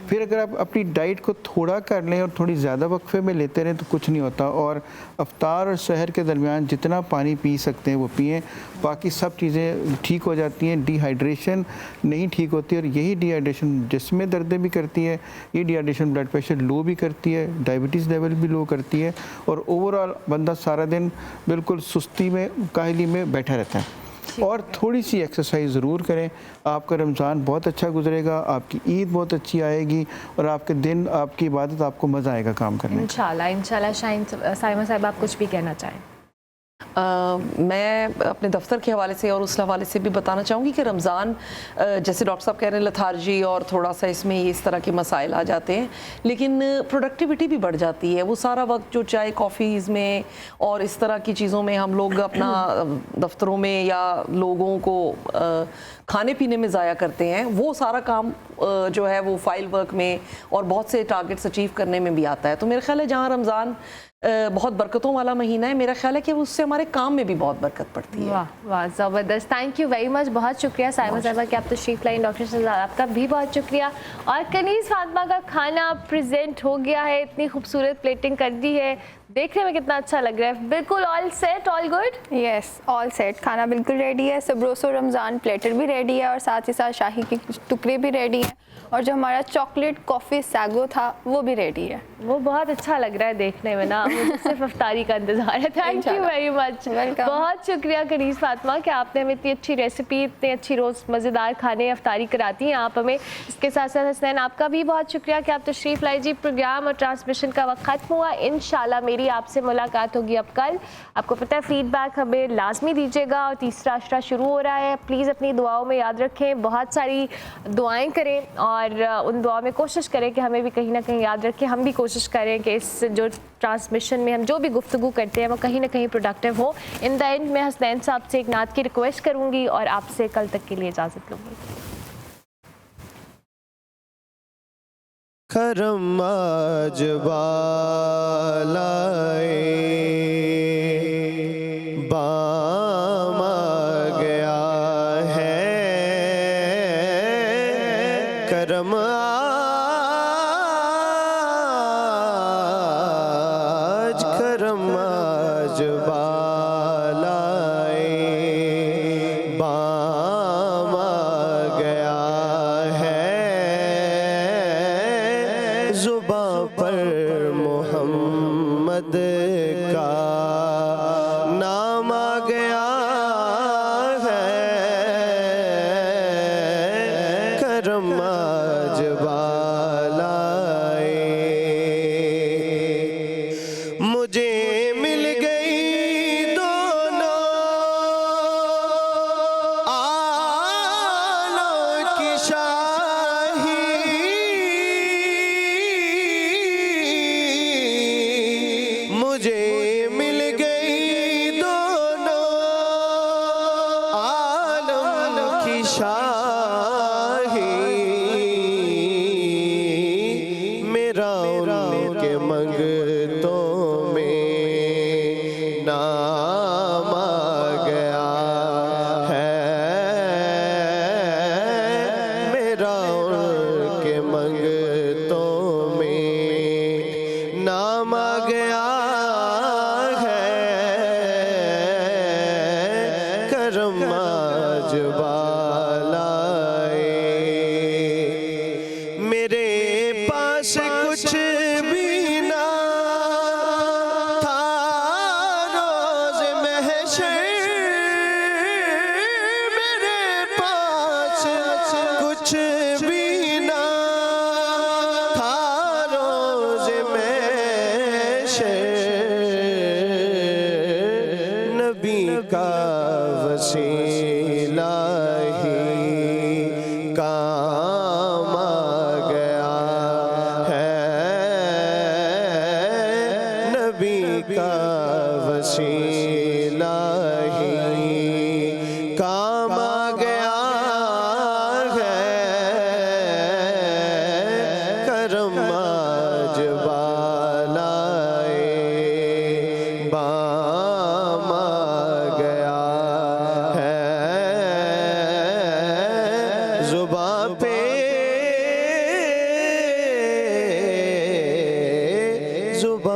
फिर अगर आप अपनी डाइट को थोड़ा कर लें और थोड़ी ज़्यादा वक्फे में लेते रहें तो कुछ नहीं होता। और अफ्तार और सहर के दरमियान जितना पानी पी सकते हैं वो पिएँ, बाकी सब चीज़ें ठीक हो जाती हैं। डिहाइड्रेशन नहीं ठीक होती और यही डिहाइड्रेशन जिसमें दर्द भी करती है, ये डिहाइड्रेशन ब्लड प्रेशर लो भी करती है, डायबिटीज़ लेवल भी लो करती है और ओवरऑल बंदा सारा दिन बिल्कुल सुस्ती में, काहली में बैठा रहता है। और थोड़ी सी एक्सरसाइज ज़रूर करें, आपका रमज़ान बहुत अच्छा गुजरेगा, आपकी ईद बहुत अच्छी आएगी और आपके दिन, आपकी इबादत, आपको मज़ा आएगा काम करने में। इंशाल्लाह। साइमा साहब, आप कुछ भी कहना चाहें? मैं अपने दफ्तर के हवाले से और उस हवाले से भी बताना चाहूँगी कि रमज़ान, जैसे डॉक्टर साहब कह रहे हैं, लथार्जी और थोड़ा सा इसमें इस तरह के मसाइल आ जाते हैं, लेकिन प्रोडक्टिविटी भी बढ़ जाती है। वो सारा वक्त जो चाय कॉफ़ीज़ में और इस तरह की चीज़ों में हम लोग अपना दफ्तरों में या लोगों को खाने पीने में ज़ाया करते हैं, वो सारा काम जो है वो फाइल वर्क में और बहुत से टारगेट्स अचीव करने में भी आता है। तो मेरा ख्याल है जहाँ रमज़ान बहुत बरकतों वाला महीना है, मेरा ख्याल है कि उससे हमारे काम में भी बहुत बरकत पड़ती है। वाह वाह, ज़बरदस्त। थैंक यू वेरी मच, बहुत शुक्रिया साइमा साहिबा कि आप तशरीफ़ लाइन। डॉक्टर शहजाद, आपका भी बहुत शुक्रिया। और कनीज़ फातिमा का खाना प्रेजेंट हो गया है, इतनी खूबसूरत प्लेटिंग कर दी है, देखने में कितना अच्छा लग रहा है। बिल्कुल all set, all good? Yes, all set. खाना बिल्कुल रेडी है, सबरोसो रमज़ान प्लेटर भी रेडी है और साथ ही साथ शाही के टुकड़े भी रेडी हैं और जो हमारा चॉकलेट कॉफ़ी सैगो था वो भी रेडी है। वो बहुत अच्छा लग रहा है देखने में ना, मुझे सिर्फ अफ्तारी का इंतज़ार है। थैंक यू वेरी मच, बहुत शुक्रिया कनीज़ फातिमा कि आपने हमें इतनी अच्छी रेसिपी, इतनी अच्छी रोज़ मज़ेदार खाने अफ्तारी कराती हैं आप हमें। इसके साथ साथ हसनैन, आपका भी बहुत शुक्रिया कि आप तशरीफ़ लाई। जी, प्रोग्राम और ट्रांसमिशन का वक्त ख़त्म हुआ। इंशाल्लाह मेरी आपसे मुलाकात होगी अब कल। आपको पता है फीडबैक हमें लाजमी दीजिएगा और तीसरा अशरा शुरू हो रहा है। प्लीज़ अपनी दुआओं में याद रखें, बहुत सारी दुआएँ करें और उन दुआओं में कोशिश करें कि हमें भी कहीं ना कहीं याद रखें। हम भी कोशिश करें कि इस जो ट्रांसमिशन में हम जो भी गुफ्तगू करते हैं वो कहीं ना कहीं प्रोडक्टिव हो। इन द एंड मैं हसनैन साहब से एक नात की रिक्वेस्ट करूँगी और आपसे कल तक के लिए इजाज़त लूँगी। करम आज बाम आ गया है करम आज करम आज बालाए बाम आ गया है जुबां पर मोहम्मद का नाम आ गया है करम आज बालाए मुझे मिल गई दोनों आलों की शाही मुझे मिल गई दोनों आलम की शाही मेरा उनके मंगतों में नाम आ गया है मेरा उनके मंगतों में नाम आ गया है करम आज बालाए मेरे पास कुछ भी ना था रोज़ महशर मेरे पास कुछ भी ना था रोज़ महशर नबी का वसीला ही काम आ गया है नबी का वसीला ही काम आ गया है करम आज बालाए बाम आ गया है जुबां पे जुबां